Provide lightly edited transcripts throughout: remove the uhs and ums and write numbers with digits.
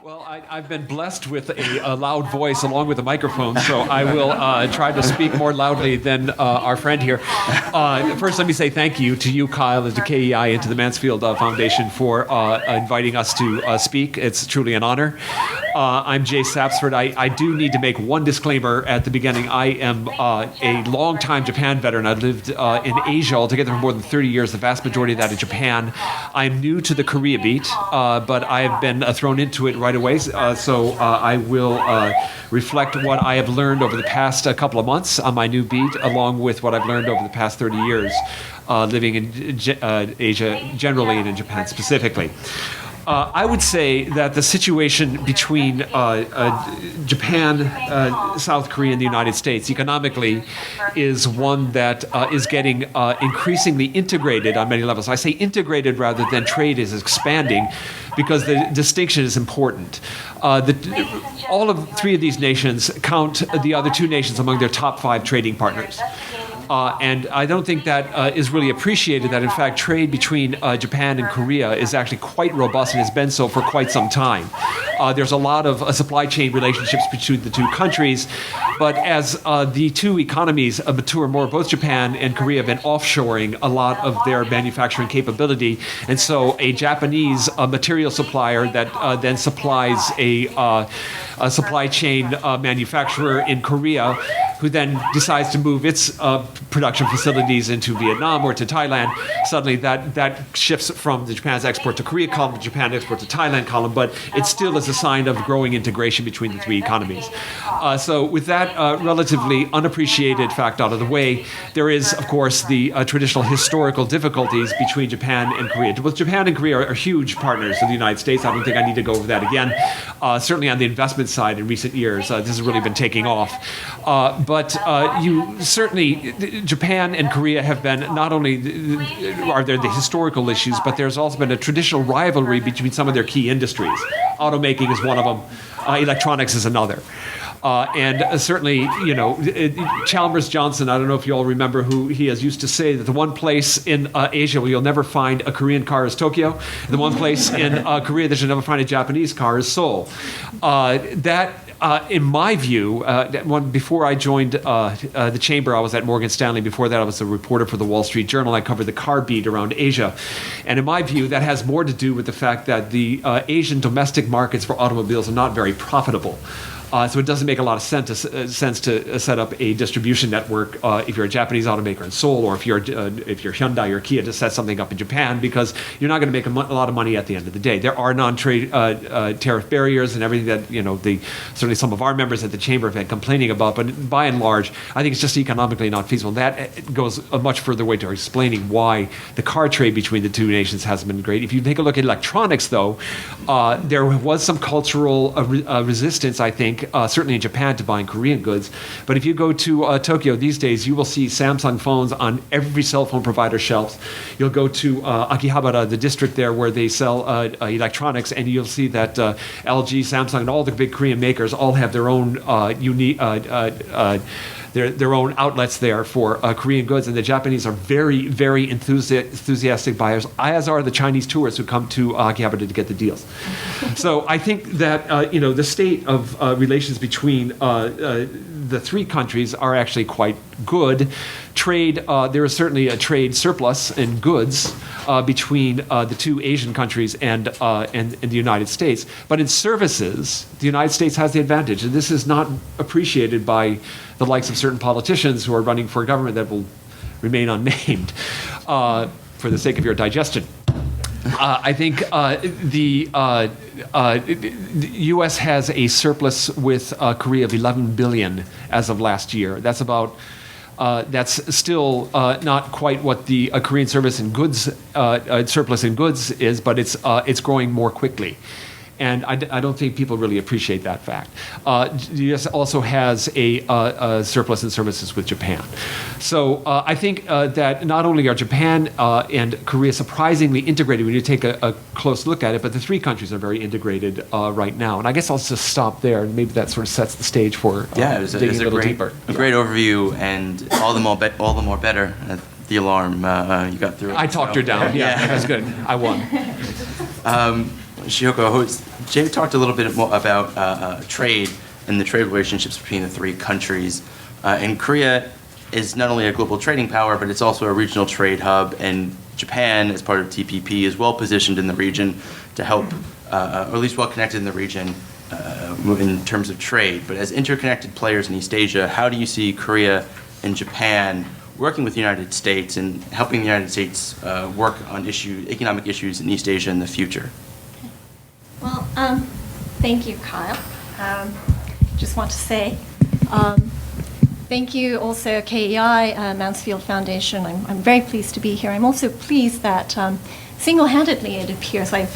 Well, I've been blessed with a loud voice along with a microphone, so I will try to speak more loudly than our friend here. First, let me say thank you to you, Kyle, and to KEI and to the Mansfield Foundation for inviting us to speak. It's truly an honor. I'm Jay Sapsford. I do need to make one disclaimer at the beginning. I am a longtime Japan veteran. I've lived in Asia altogether for more than 30 years, the vast majority of that in Japan. I'm new to the Korea beat, but I have been thrown into it right away. So I will reflect what I have learned over the past couple of months on my new beat, along with what I've learned over the past 30 years living in Asia generally and in Japan specifically. I would say that the situation between Japan, South Korea, and the United States economically is one that is getting increasingly integrated on many levels. I say integrated rather than trade is expanding because the distinction is important. All of three of these nations count the other two nations among their top 5 trading partners. And I don't think that is really appreciated, that in fact trade between Japan and Korea is actually quite robust and has been so for quite some time. There's a lot of supply chain relationships between the two countries, but as the two economies mature more, both Japan and Korea have been offshoring a lot of their manufacturing capability, and so a Japanese material supplier that then supplies a supply chain manufacturer in Korea, who then decides to move its production facilities into Vietnam or to Thailand, suddenly that shifts from the Japan's export to Korea column to Japan export to Thailand column, but it still is a sign of growing integration between the three economies. So with that relatively unappreciated fact out of the way, there is, of course, the traditional historical difficulties between Japan and Korea. Both Japan and Korea are huge partners of the United States. I don't think I need to go over that again. Certainly on the investment side in recent years, this has really been taking off. But you certainly, Japan and Korea have been, not only are there the historical issues, but there's also been a traditional rivalry between some of their key industries. Automaking is one of them. Electronics is another. And certainly, you know, Chalmers Johnson, I don't know if you all remember who he has used to say that the one place in Asia where you'll never find a Korean car is Tokyo. The one place in Korea that you'll never find a Japanese car is Seoul. In my view, before I joined the Chamber, I was at Morgan Stanley. Before that, I was a reporter for the Wall Street Journal. I covered the car beat around Asia. And in my view, that has more to do with the fact that the Asian domestic markets for automobiles are not very profitable. So it doesn't make a lot of sense to set up a distribution network if you're a Japanese automaker in Seoul, or if you're Hyundai or Kia, to set something up in Japan, because you're not going to make a lot of money at the end of the day. There are non-trade tariff barriers and everything that certainly some of our members at the Chamber have been complaining about. But by and large, I think it's just economically not feasible. And that goes a much further way to explaining why the car trade between the two nations hasn't been great. If you take a look at electronics, though, there was some cultural resistance, I think. Certainly in Japan, to buying Korean goods. But if you go to Tokyo these days, you will see Samsung phones on every cell phone provider shelves. You'll go to Akihabara, the district there where they sell electronics, and you'll see that LG, Samsung, and all the big Korean makers all have their own unique their own outlets there for Korean goods, and the Japanese are very, very enthusiastic buyers, as are the Chinese tourists who come to Akihabara to get the deals. So I think that the state of relations between the three countries are actually quite good. Trade, there is certainly a trade surplus in goods between the two Asian countries and the United States. But in services, the United States has the advantage, and this is not appreciated by the likes of certain politicians who are running for a government that will remain unnamed for the sake of your digestion. I think the U.S. has a surplus with Korea of $11 billion as of last year. That's about that's still not quite what the Korean surplus in goods is, but it's growing more quickly. And I don't think people really appreciate that fact. The U.S. also has a surplus in services with Japan. So I think that not only are Japan and Korea surprisingly integrated when you take a close look at it, but the three countries are very integrated right now. And I guess I'll just stop there, and maybe that sort of sets the stage for digging a little deeper. A great overview, and all the more better. The alarm you got through. I talked her down. Yeah, that's good. I won. Shihoko, Jay talked a little bit more about trade and the trade relationships between the three countries. And Korea is not only a global trading power, but it's also a regional trade hub. And Japan, as part of TPP, is well positioned in the region to help, or at least well connected in the region in terms of trade. But as interconnected players in East Asia, how do you see Korea and Japan working with the United States and helping the United States work on economic issues in East Asia in the future? Well, thank you, Kyle. Just want to say thank you also KEI, Mansfield Foundation. I'm very pleased to be here. I'm also pleased that single-handedly, it appears, I've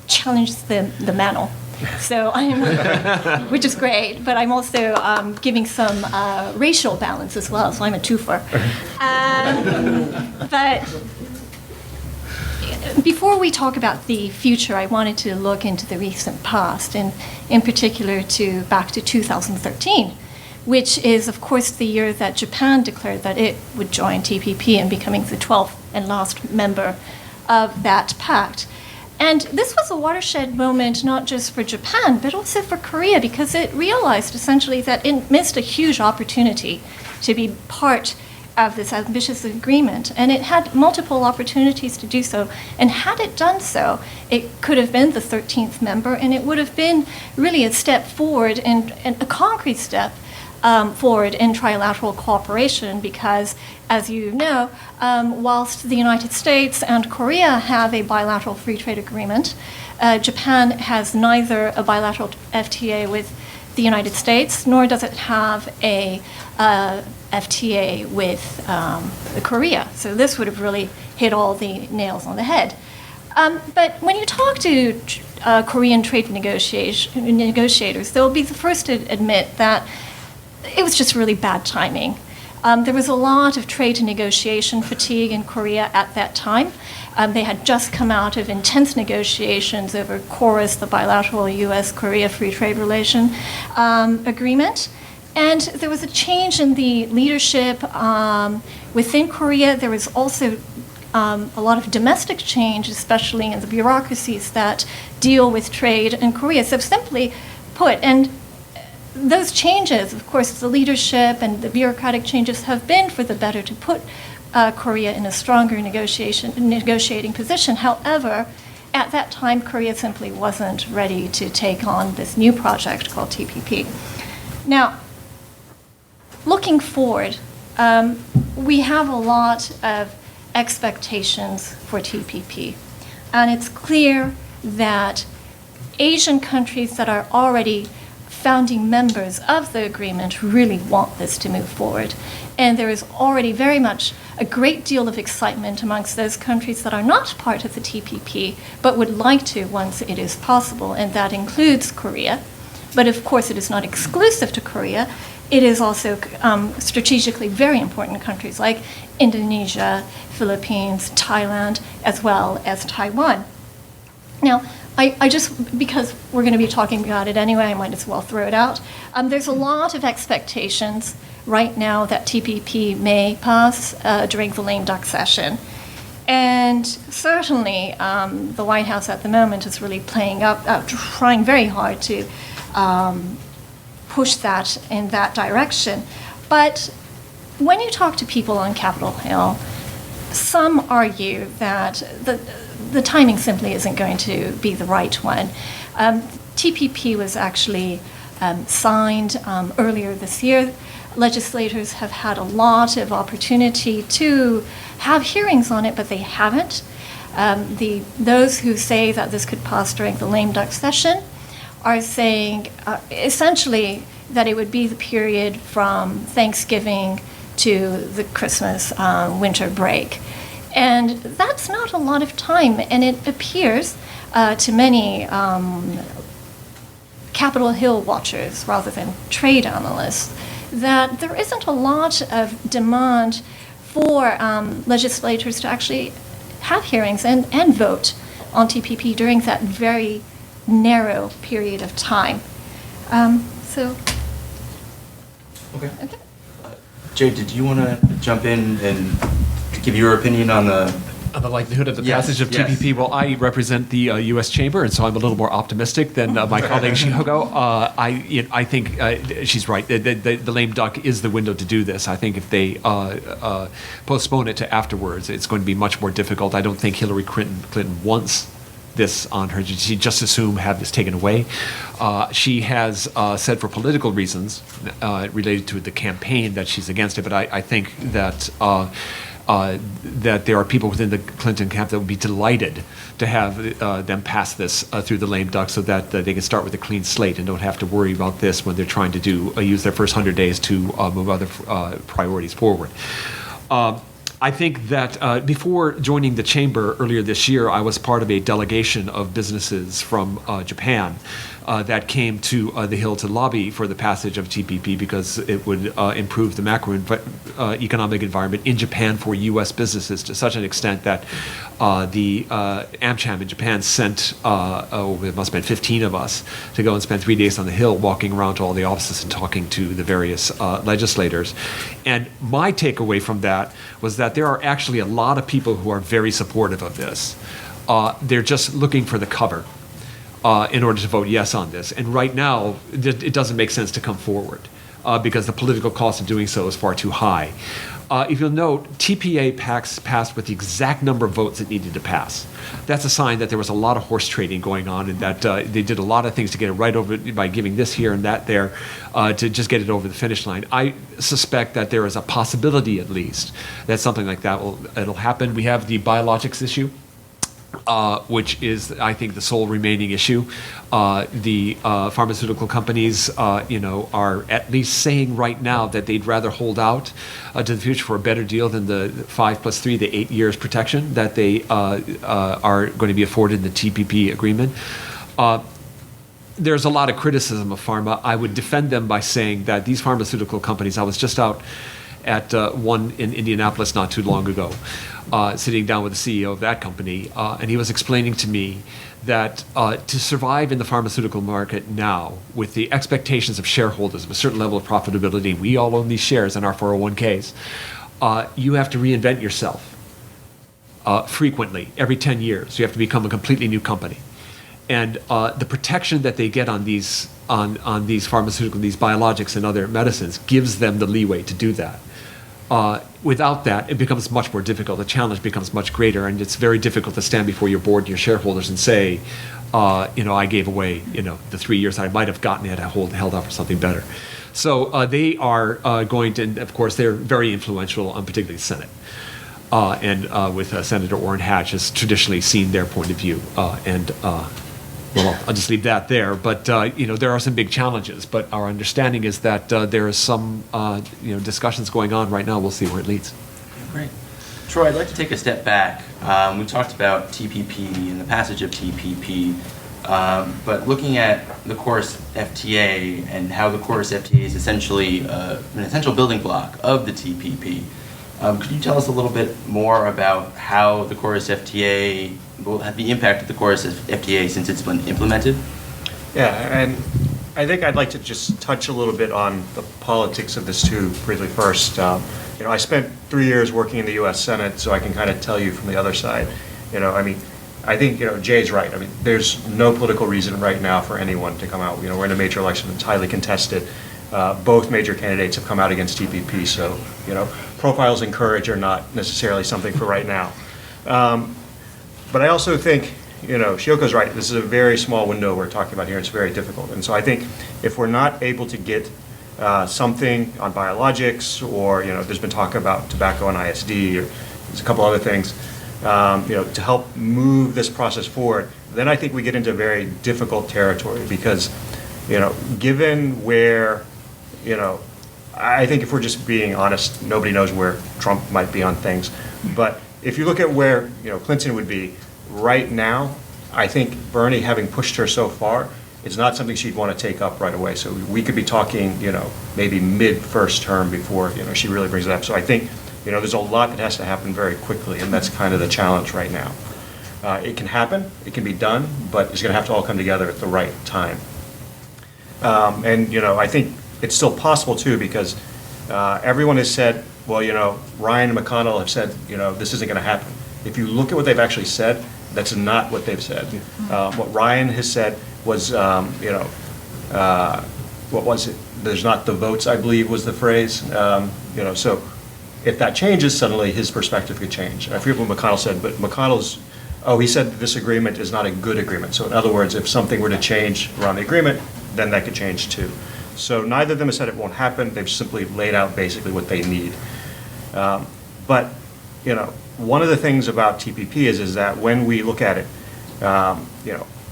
challenged the manel. So I'm, which is great, but I'm also giving some racial balance as well, so I'm a twofer. But before we talk about the future, I wanted to look into the recent past, and in particular back to 2013, which is, of course, the year that Japan declared that it would join TPP and becoming the 12th and last member of that pact. And this was a watershed moment not just for Japan, but also for Korea, because it realized essentially that it missed a huge opportunity to be part of this ambitious agreement. And it had multiple opportunities to do so. And had it done so, it could have been the 13th member, and it would have been really a step forward and a concrete step forward in trilateral cooperation, because, as you know, whilst the United States and Korea have a bilateral free trade agreement, Japan has neither a bilateral FTA with the United States, nor does it have a FTA with Korea. So this would have really hit all the nails on the head. But when you talk to Korean trade negotiators, they'll be the first to admit that it was just really bad timing. There was a lot of trade negotiation fatigue in Korea at that time. They had just come out of intense negotiations over KORUS, the bilateral U.S.-Korea free trade relation agreement. And there was a change in the leadership within Korea. There was also a lot of domestic change, especially in the bureaucracies that deal with trade in Korea. So simply put, and those changes, of course, the leadership and the bureaucratic changes have been for the better to put Korea in a stronger negotiating position. However, at that time, Korea simply wasn't ready to take on this new project called TPP. Now, looking forward, we have a lot of expectations for TPP. And it's clear that Asian countries that are already founding members of the agreement really want this to move forward. And there is already very much a great deal of excitement amongst those countries that are not part of the TPP, but would like to once it is possible, and that includes Korea. But of course, it is not exclusive to Korea. It is also strategically very important countries like Indonesia, Philippines, Thailand, as well as Taiwan. Now, I just, because we're going to be talking about it anyway, I might as well throw it out. There's a lot of expectations right now that TPP may pass during the lame duck session. And certainly the White House at the moment is really trying very hard to push that in that direction. But when you talk to people on Capitol Hill, some argue that the timing simply isn't going to be the right one. TPP was actually signed earlier this year. Legislators have had a lot of opportunity to have hearings on it, but they haven't. Those who say that this could pass during the lame duck session are saying essentially that it would be the period from Thanksgiving to the Christmas winter break. And that's not a lot of time, and it appears to many Capitol Hill watchers rather than trade analysts that there isn't a lot of demand for legislators to actually have hearings and vote on TPP during that very narrow period of time. Okay. Jay, did you want to jump in and give your opinion on the On the likelihood of the Yes, passage of yes. TPP, well, I represent the U.S. Chamber, and so I'm a little more optimistic than my colleague Shihoko. I think she's right. The lame duck is the window to do this. I think if they postpone it to afterwards, it's going to be much more difficult. I don't think Hillary Clinton wants this on her. She'd just as soon have this taken away. She has said for political reasons related to the campaign that she's against it, but I think that that there are people within the Clinton camp that would be delighted to have them pass this through the lame duck so that they can start with a clean slate and don't have to worry about this when they're trying to use their first 100 days to move other priorities forward. I think that before joining the chamber earlier this year, I was part of a delegation of businesses from Japan that came to the Hill to lobby for the passage of TPP because it would improve the macroeconomic environment in Japan for U.S. businesses to such an extent that the AmCham in Japan sent, it must have been 15 of us, to go and spend 3 days on the Hill walking around to all the offices and talking to the various legislators. And my takeaway from that was that there are actually a lot of people who are very supportive of this. They're just looking for the cover in order to vote yes on this. And right now, it doesn't make sense to come forward because the political cost of doing so is far too high. If you'll note, TPA passed with the exact number of votes it needed to pass. That's a sign that there was a lot of horse trading going on and that they did a lot of things to get it right over by giving this here and that there to just get it over the finish line. I suspect that there is a possibility, at least, that something like that it'll happen. We have the biologics issue. Which is, I think, the sole remaining issue. The pharmaceutical companies, are at least saying right now that they'd rather hold out to the future for a better deal than the 5+3, the 8 years protection that they are going to be afforded in the TPP agreement. There's a lot of criticism of pharma. I would defend them by saying that these pharmaceutical companies, I was just out at one in Indianapolis not too long ago, sitting down with the CEO of that company, and he was explaining to me that to survive in the pharmaceutical market now, with the expectations of shareholders of a certain level of profitability, we all own these shares in our 401ks, you have to reinvent yourself frequently, every 10 years. You have to become a completely new company. And the protection that they get on these pharmaceutical, these biologics and other medicines gives them the leeway to do that. Without that, it becomes much more difficult. The challenge becomes much greater, and it's very difficult to stand before your board and your shareholders and say, I gave away, the 3 years I might have gotten had I held out for something better. So they are going to, and of course, they're very influential on particularly the Senate. And with Senator Orrin Hatch has traditionally seen their point of view. Well, I'll just leave that there. But there are some big challenges. But our understanding is that there is some discussions going on right now. We'll see where it leads. Great. Troy, I'd like to take a step back. We talked about TPP and the passage of TPP, but looking at the Chorus FTA and how the Chorus FTA is essentially an essential building block of the TPP. Could you tell us a little bit more about how the Chorus FTA will have the impact of the Chorus FTA since it's been implemented? Yeah, and I think I'd like to just touch a little bit on the politics of this too, briefly first. I spent 3 years working in the U.S. Senate, so I can kind of tell you from the other side. I think Jay's right. There's no political reason right now for anyone to come out. We're in a major election that's highly contested. Both major candidates have come out against TPP, so profiles in courage are not necessarily something for right now. But I also think, Shihoko's right. This is a very small window we're talking about here. It's very difficult. And so I think if we're not able to get something on biologics, or, there's been talk about tobacco and ISD, or there's a couple other things, to help move this process forward, then I think we get into very difficult territory because, given where, I think if we're just being honest, nobody knows where Trump might be on things. But if you look at where, Clinton would be right now, I think Bernie, having pushed her so far, it's not something she'd want to take up right away. So we could be talking, maybe mid-first term before, she really brings it up. So I think, there's a lot that has to happen very quickly, and that's kind of the challenge right now. It can happen, it can be done, but it's going to have to all come together at the right time. I think it's still possible too, because everyone has said, well, Ryan and McConnell have said, this isn't going to happen. If you look at what they've actually said, that's not what they've said. What Ryan has said was, what was it? There's not the votes, I believe, was the phrase. So if that changes, suddenly his perspective could change. I forget what McConnell said, but he said that this agreement is not a good agreement. So in other words, if something were to change around the agreement, then that could change too. So neither of them have said it won't happen. They've simply laid out basically what they need. But one of the things about TPP is that when we look at it,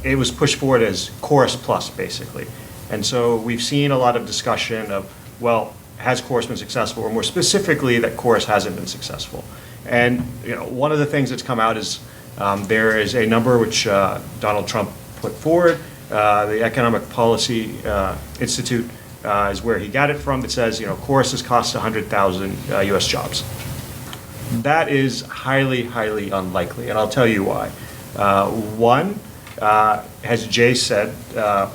it was pushed forward as Chorus Plus, basically. And so we've seen a lot of discussion of, well, has Chorus been successful, or more specifically, that Chorus hasn't been successful. And one of the things that's come out is there is a number which Donald Trump put forward. The Economic Policy Institute is where he got it from, that says, Chorus has cost 100,000 U.S. jobs. That is highly, highly unlikely, and I'll tell you why. One, as Jay said,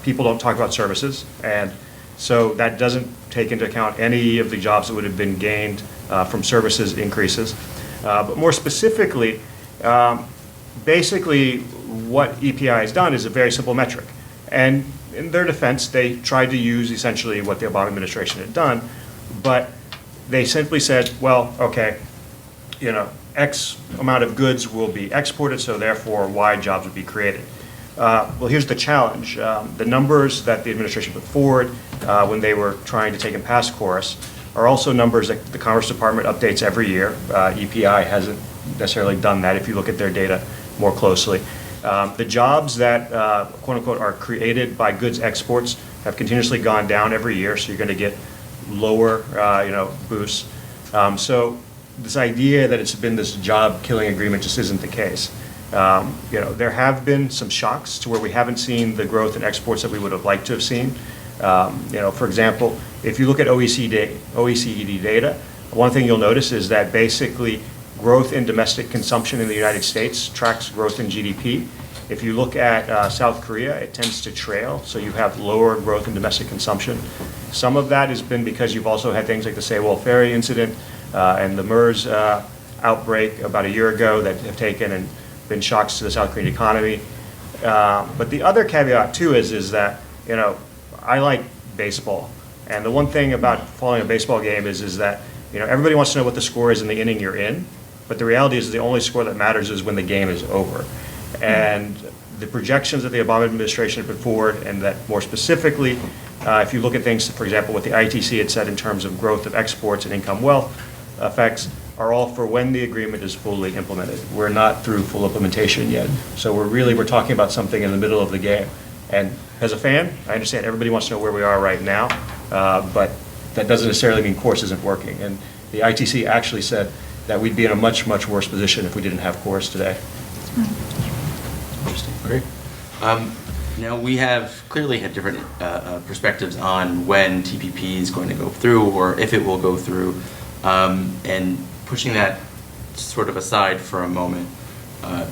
people don't talk about services, and so that doesn't take into account any of the jobs that would have been gained from services increases. But more specifically, basically what EPI has done is a very simple metric. And in their defense, they tried to use essentially what the Obama administration had done, but they simply said, well, okay, X amount of goods will be exported, so therefore Y jobs would be created. Well, here's the challenge. The numbers that the administration put forward when they were trying to take and pass Chorus are also numbers that the Commerce Department updates every year. EPI hasn't necessarily done that if you look at their data more closely. The jobs that, quote unquote, are created by goods exports have continuously gone down every year, so you're going to get lower, boosts. So this idea that it's been this job-killing agreement just isn't the case. There have been some shocks to where we haven't seen the growth in exports that we would have liked to have seen. For example, if you look at OECD data, one thing you'll notice is that basically growth in domestic consumption in the United States tracks growth in GDP. If you look at South Korea, it tends to trail, so you have lower growth in domestic consumption. Some of that has been because you've also had things like the Ferrier incident and the MERS outbreak about a year ago that have taken and been shocks to the South Korean economy. But the other caveat too is that, I like baseball. And the one thing about following a baseball game is that, everybody wants to know what the score is in the inning you're in. But the reality is the only score that matters is when the game is over. And the projections that the Obama administration put forward, and that more specifically, if you look at things, for example, what the ITC had said in terms of growth of exports and income wealth effects, are all for when the agreement is fully implemented. We're not through full implementation yet. So we're talking about something in the middle of the game. And as a fan, I understand everybody wants to know where we are right now, but that doesn't necessarily mean Chorus isn't working. And the ITC actually said that we'd be in a much, much worse position if we didn't have Chorus today. Interesting. Great. Now, we have clearly had different perspectives on when TPP is going to go through, or if it will go through. And pushing that sort of aside for a moment,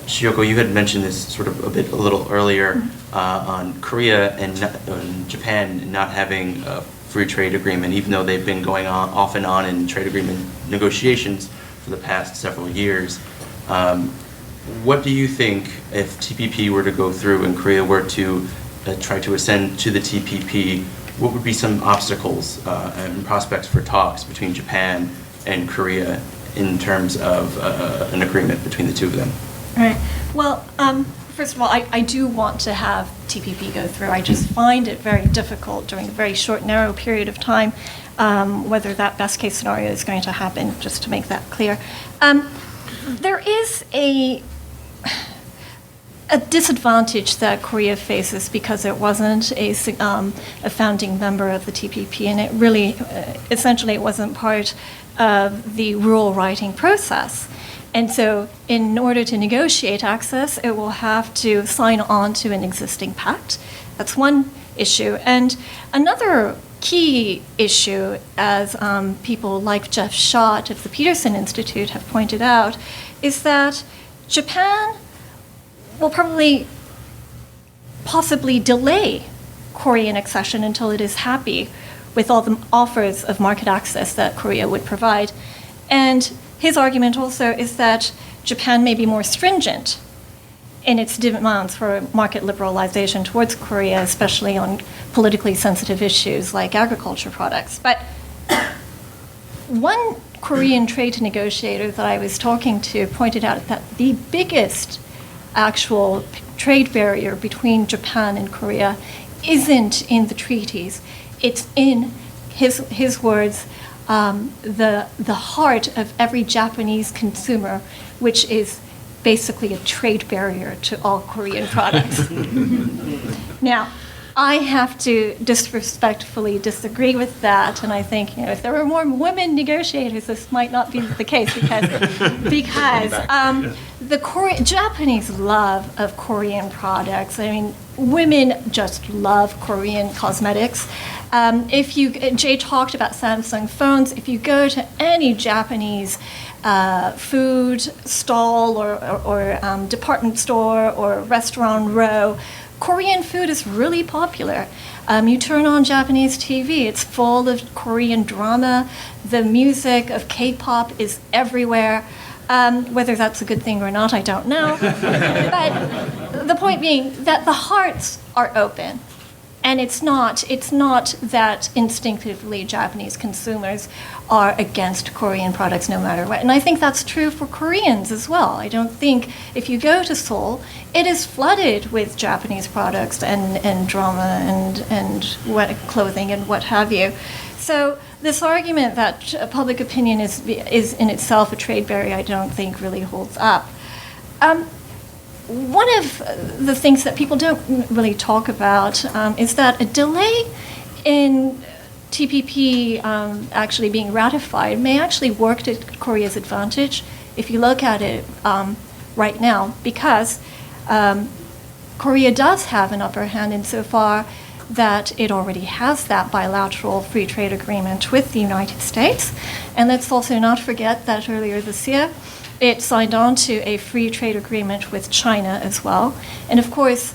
Shihoko, you had mentioned this sort of a little earlier on Korea and Japan not having a free trade agreement, even though they've been going on off and on in trade agreement negotiations for the past several years. What do you think if TPP were to go through and Korea were to try to ascend to the TPP? What would be some obstacles and prospects for talks between Japan and Korea in terms of an agreement between the two of them? All right. Well, first of all, I do want to have TPP go through. I just find it very difficult during a very short, narrow period of time, whether that best case scenario is going to happen, just to make that clear. There is a disadvantage that Korea faces because it wasn't a founding member of the TPP, and it really, essentially, it wasn't part of the rule writing process. And so in order to negotiate access, it will have to sign on to an existing pact. That's one issue. And another key issue, as people like Jeff Schott of the Peterson Institute have pointed out, is that Japan will possibly delay Korean accession until it is happy with all the offers of market access that Korea would provide. And his argument also is that Japan may be more stringent in its demands for market liberalization towards Korea, especially on politically sensitive issues like agriculture products. But one Korean trade negotiator that I was talking to pointed out that the biggest actual trade barrier between Japan and Korea isn't in the treaties. It's in his words, the heart of every Japanese consumer, which is basically a trade barrier to all Korean products. Now, I have to disrespectfully disagree with that, and I think if there were more women negotiators, this might not be the case because the Japanese love of Korean products. I mean, women just love Korean cosmetics. Jay talked about Samsung phones. If you go to any Japanese food stall or department store or restaurant row, Korean food is really popular. You turn on Japanese TV, it's full of Korean drama. The music of K-pop is everywhere. Whether that's a good thing or not, I don't know. But the point being that the hearts are open. And it's not that instinctively Japanese consumers are against Korean products no matter what. And I think that's true for Koreans as well. I don't think if you go to Seoul, it is flooded with Japanese products and drama and what clothing and what have you. So this argument that public opinion is in itself a trade barrier, I don't think really holds up. One of the things that people don't really talk about is that a delay in TPP actually being ratified may actually work to Korea's advantage if you look at it right now, because Korea does have an upper hand insofar that it already has that bilateral free trade agreement with the United States. And let's also not forget that earlier this year, it signed on to a free trade agreement with China as well. And of course,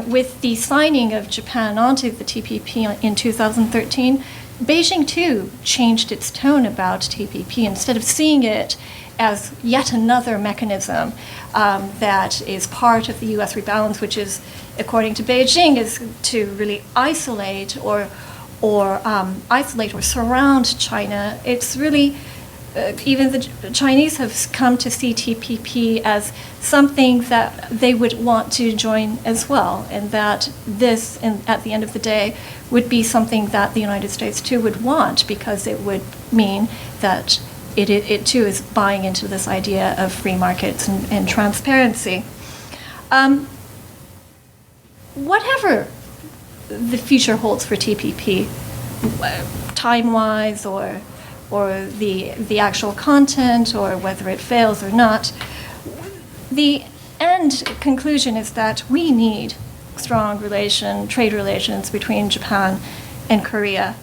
with the signing of Japan onto the TPP in 2013, Beijing too changed its tone about TPP. Instead of seeing it as yet another mechanism that is part of the U.S. rebalance, which is, according to Beijing, is to really isolate or surround China. It's really even the Chinese have come to see TPP as something that they would want to join as well, and that this, at the end of the day, would be something that the United States too would want, because it would mean that it too is buying into this idea of free markets and transparency. Whatever the future holds for TPP, time-wise or the actual content, or whether it fails or not, the end conclusion is that we need strong trade relations between Japan and Korea.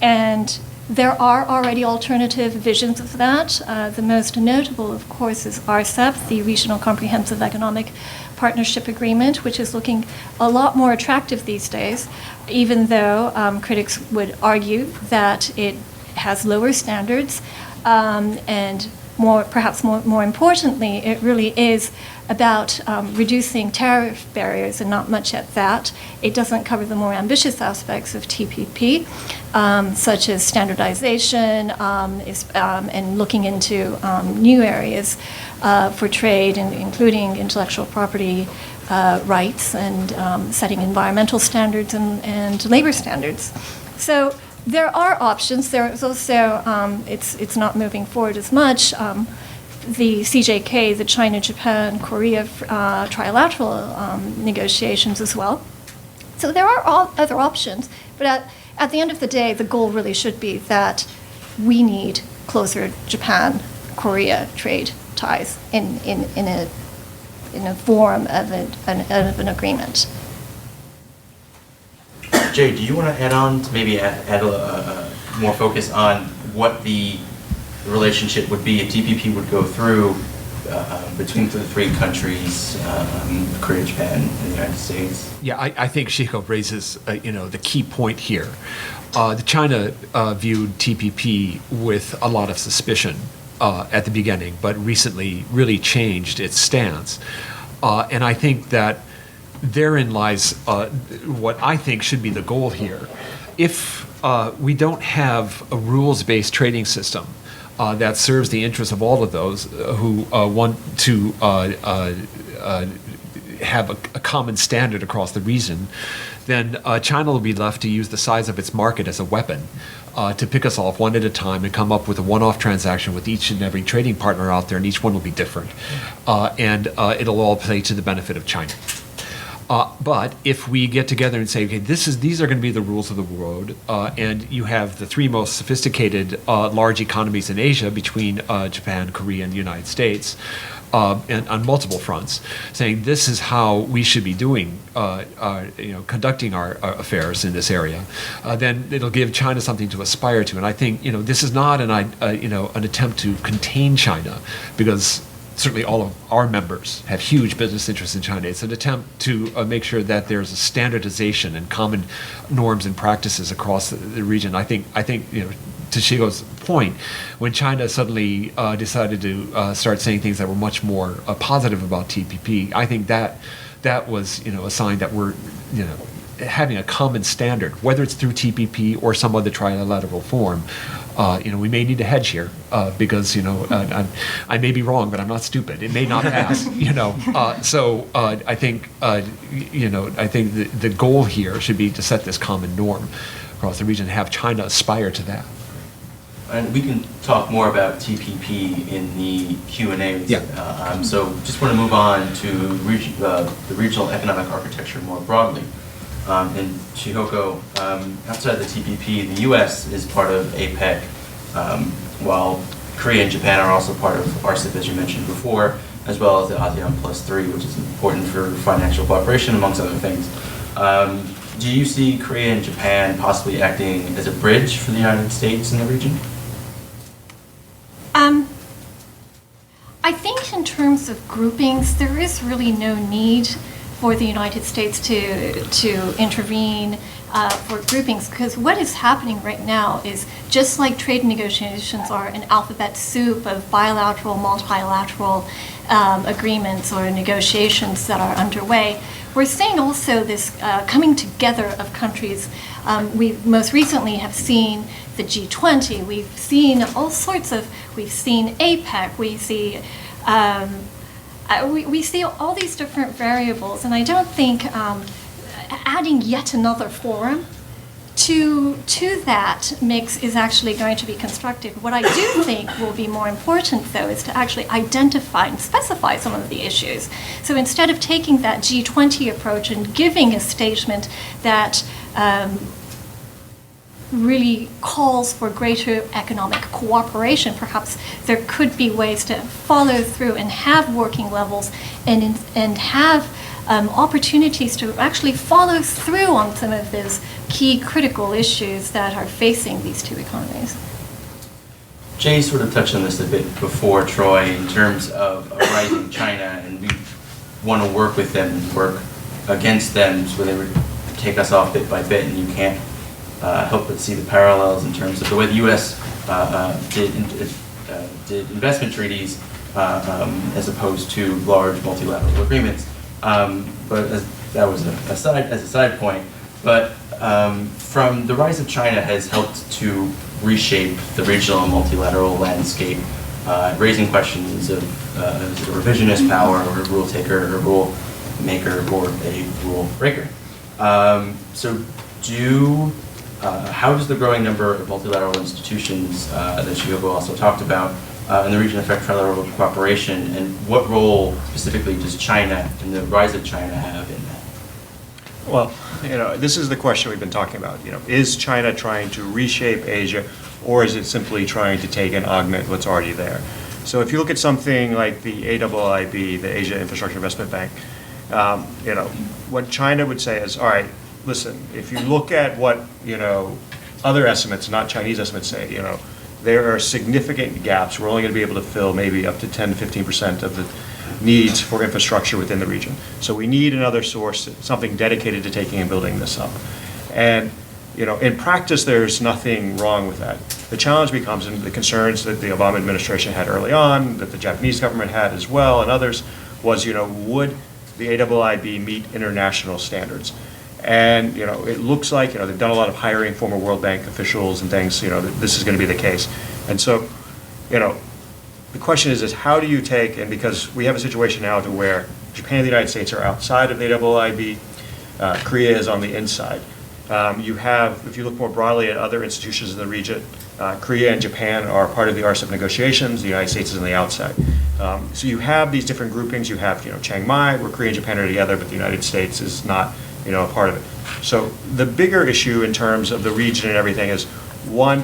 And there are already alternative visions of that. The most notable, of course, is RCEP, the Regional Comprehensive Economic Partnership Agreement, which is looking a lot more attractive these days, even though critics would argue that it has lower standards, and perhaps more importantly, it really is about reducing tariff barriers, and not much at that. It doesn't cover the more ambitious aspects of TPP, such as standardization and looking into new areas for trade, including intellectual property rights and setting environmental standards and labor standards. So there are options. There is also, it's not moving forward as much, the CJK, the China, Japan, Korea trilateral negotiations as well. So there are other options, but at the end of the day, the goal really should be that we need closer Japan-Korea trade ties in a form of an agreement. Jay, do you want to add on to maybe add a more focus on what the relationship would be if TPP would go through between the three countries, Korea, Japan, and the United States? Yeah, I think Shihoko raises the key point here. China viewed TPP with a lot of suspicion at the beginning, but recently really changed its stance. And I think that therein lies what I think should be the goal here. If we don't have a rules-based trading system that serves the interests of all of those who want to have a common standard across the region, then China will be left to use the size of its market as a weapon to pick us off one at a time and come up with a one-off transaction with each and every trading partner out there, and each one will be different. And it'll all play to the benefit of China. But if we get together and say, okay, these are going to be the rules of the road, and you have the three most sophisticated large economies in Asia between Japan, Korea, and the United States, and on multiple fronts, saying this is how we should be doing, conducting our affairs in this area, then it'll give China something to aspire to. And I think this is not an attempt to contain China, because certainly all of our members have huge business interests in China. It's an attempt to make sure that there's a standardization and common norms and practices across the region. I think to Shigo's point, when China suddenly decided to start saying things that were much more positive about TPP, I think that was a sign that we're having a common standard, whether it's through TPP or some other trilateral form. We may need to hedge here because I may be wrong, but I'm not stupid. It may not pass. So I think the goal here should be to set this common norm across the region and have China aspire to that. And we can talk more about TPP in the Q&A. Yeah. So just want to move on to the regional economic architecture more broadly. And Shihoko, outside the TPP, the U.S. is part of APEC, while Korea and Japan are also part of RCEP, as you mentioned before, as well as the ASEAN +3, which is important for financial cooperation, amongst other things. Do you see Korea and Japan possibly acting as a bridge for the United States in the region? I think in terms of groupings, there is really no need for the United States to intervene for groupings, because what is happening right now is just like trade negotiations are an alphabet soup of bilateral, multilateral agreements or negotiations that are underway. We're seeing also this coming together of countries. We most recently have seen the G20. We've seen all sorts of. We've seen APEC. We see. We see all these different variables, and I don't think adding yet another forum to that mix is actually going to be constructive. What I do think will be more important, though, is to actually identify and specify some of the issues. So instead of taking that G20 approach and giving a statement that really calls for greater economic cooperation, perhaps there could be ways to follow through and have working levels and have opportunities to actually follow through on some of those key critical issues that are facing these two economies. Jay sort of touched on this a bit before, Troy, in terms of a rising China, and we want to work with them and work against them so they would take us off bit by bit, and you can't help but see the parallels in terms of the way the U.S. Did investment treaties as opposed to large multilateral agreements. But that was a side point. But from the rise of China has helped to reshape the regional and multilateral landscape, raising questions of is it a revisionist power or a rule taker or a rule maker or a rule breaker. How does the growing number of multilateral institutions that Shihoko also talked about in the region affect trilateral cooperation, and what role specifically does China and the rise of China have in that? Well, this is the question we've been talking about. Is China trying to reshape Asia, or is it simply trying to take and augment what's already there? So if you look at something like the AIIB, the Asia Infrastructure Investment Bank, what China would say is, all right, listen, if you look at what, other estimates, not Chinese estimates say, there are significant gaps. We're only going to be able to fill maybe up to 10 to 15% of the needs for infrastructure within the region. So we need another source, something dedicated to taking and building this up. And in practice, there's nothing wrong with that. The challenge becomes, and the concerns that the Obama administration had early on, that the Japanese government had as well, and others, was, would the AIIB meet international standards? And, it looks like, they've done a lot of hiring former World Bank officials and things, that this is going to be the case. And so, the question is how do you take, and because we have a situation now to where Japan and the United States are outside of the AIIB, Korea is on the inside. You have, if you look more broadly at other institutions in the region, Korea and Japan are part of the RCEP negotiations, the United States is on the outside. So you have these different groupings. You have, Chiang Mai, where Korea and Japan are together, but the United States is not, a part of it. So the bigger issue in terms of the region and everything is, one,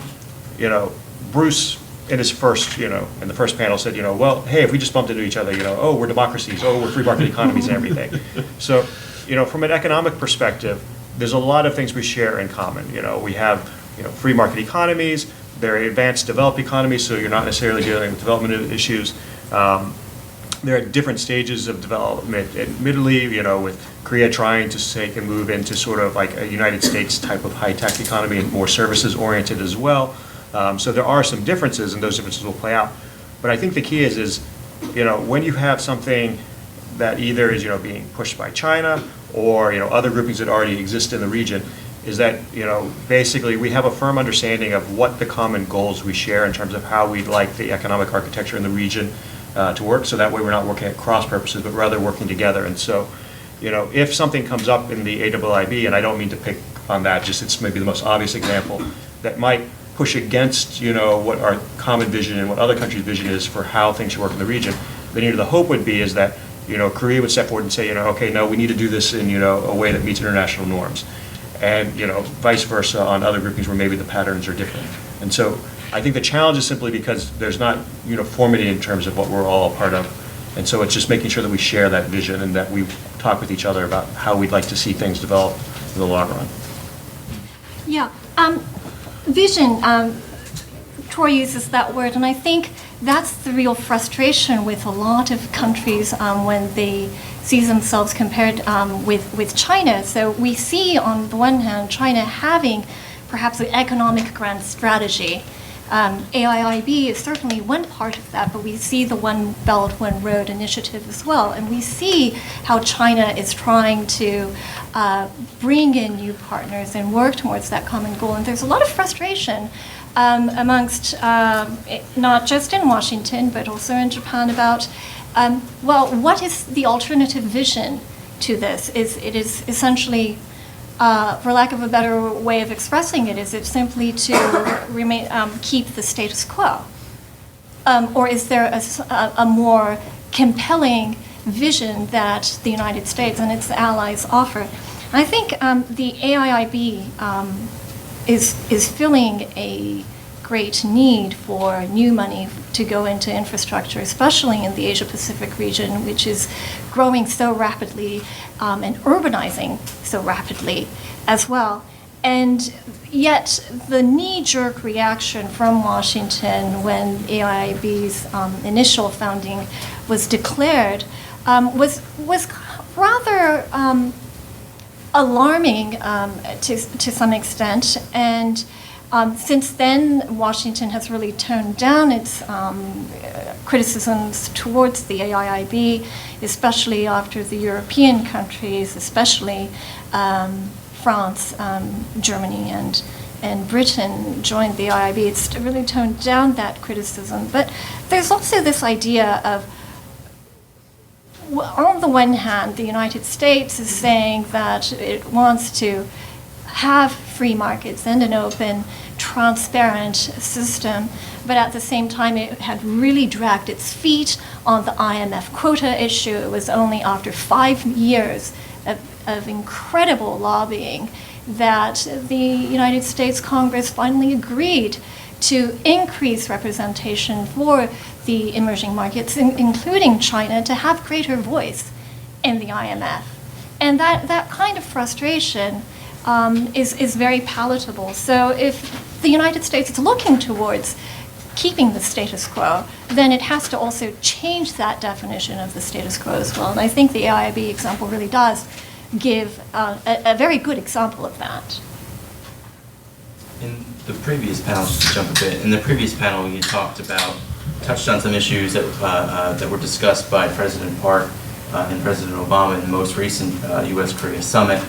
Bruce in his first, in the first panel said, well, hey, if we just bumped into each other, oh, we're democracies, oh, we're free market economies and everything. So, from an economic perspective, there's a lot of things we share in common. We have, free market economies, very advanced developed economies, so you're not necessarily dealing with development issues. They're at different stages of development. Admittedly, with Korea trying to take and move into sort of like a United States type of high-tech economy and more services-oriented as well. So there are some differences, and those differences will play out. But I think the key is when you have something that either is, being pushed by China or, other groupings that already exist in the region, is that, basically we have a firm understanding of what the common goals we share in terms of how we'd like the economic architecture in the region to work. So that way we're not working at cross purposes, but rather working together. And so, if something comes up in the AIIB, and I don't mean to pick on that, just it's maybe the most obvious example, that might push against, what our common vision and what other countries' vision is for how things should work in the region, then, the hope would be is that, Korea would step forward and say, okay, no, we need to do this in, a way that meets international norms. And, vice versa on other groupings where maybe the patterns are different. And so I think the challenge is simply because there's not uniformity in terms of what we're all a part of. And so it's just making sure that we share that vision and that we talk with each other about how we'd like to see things develop in the long run. Yeah. Vision, Troy uses that word, and I think that's the real frustration with a lot of countries when they see themselves compared with China. So we see on the one hand China having perhaps an economic grand strategy. AIIB is certainly one part of that, but we see the One Belt, One Road initiative as well. And we see how China is trying to bring in new partners and work towards that common goal. And there's a lot of frustration amongst, not just in Washington, but also in Japan about, well, what is the alternative vision to this? It is essentially, for lack of a better way of expressing it, is it simply to remain, keep the status quo? Or is there a more compelling vision that the United States and its allies offer? I think the AIIB is filling a great need for new money to go into infrastructure, especially in the Asia-Pacific region, which is growing so rapidly and urbanizing so rapidly as well. And yet the knee-jerk reaction from Washington when AIIB's initial founding was declared was rather alarming to some extent. And since then, Washington has really toned down its criticisms towards the AIIB, especially after the European countries, especially France, Germany, and Britain joined the AIIB. It's really toned down that criticism. But there's also this idea of, on the one hand, the United States is saying that it wants to have free markets and an open, transparent system, but at the same time it had really dragged its feet on the IMF quota issue. It was only after 5 years of incredible lobbying that the United States Congress finally agreed to increase representation for the emerging markets, including China, to have greater voice in the IMF. And that kind of frustration is very palatable. So if the United States is looking towards keeping the status quo, then it has to also change that definition of the status quo as well. And I think the AIIB example really does give a very good example of that. In the previous panel, just to jump a bit, in the previous panel, you touched on some issues that were discussed by President Park and President Obama in the most recent U.S.-Korea summit,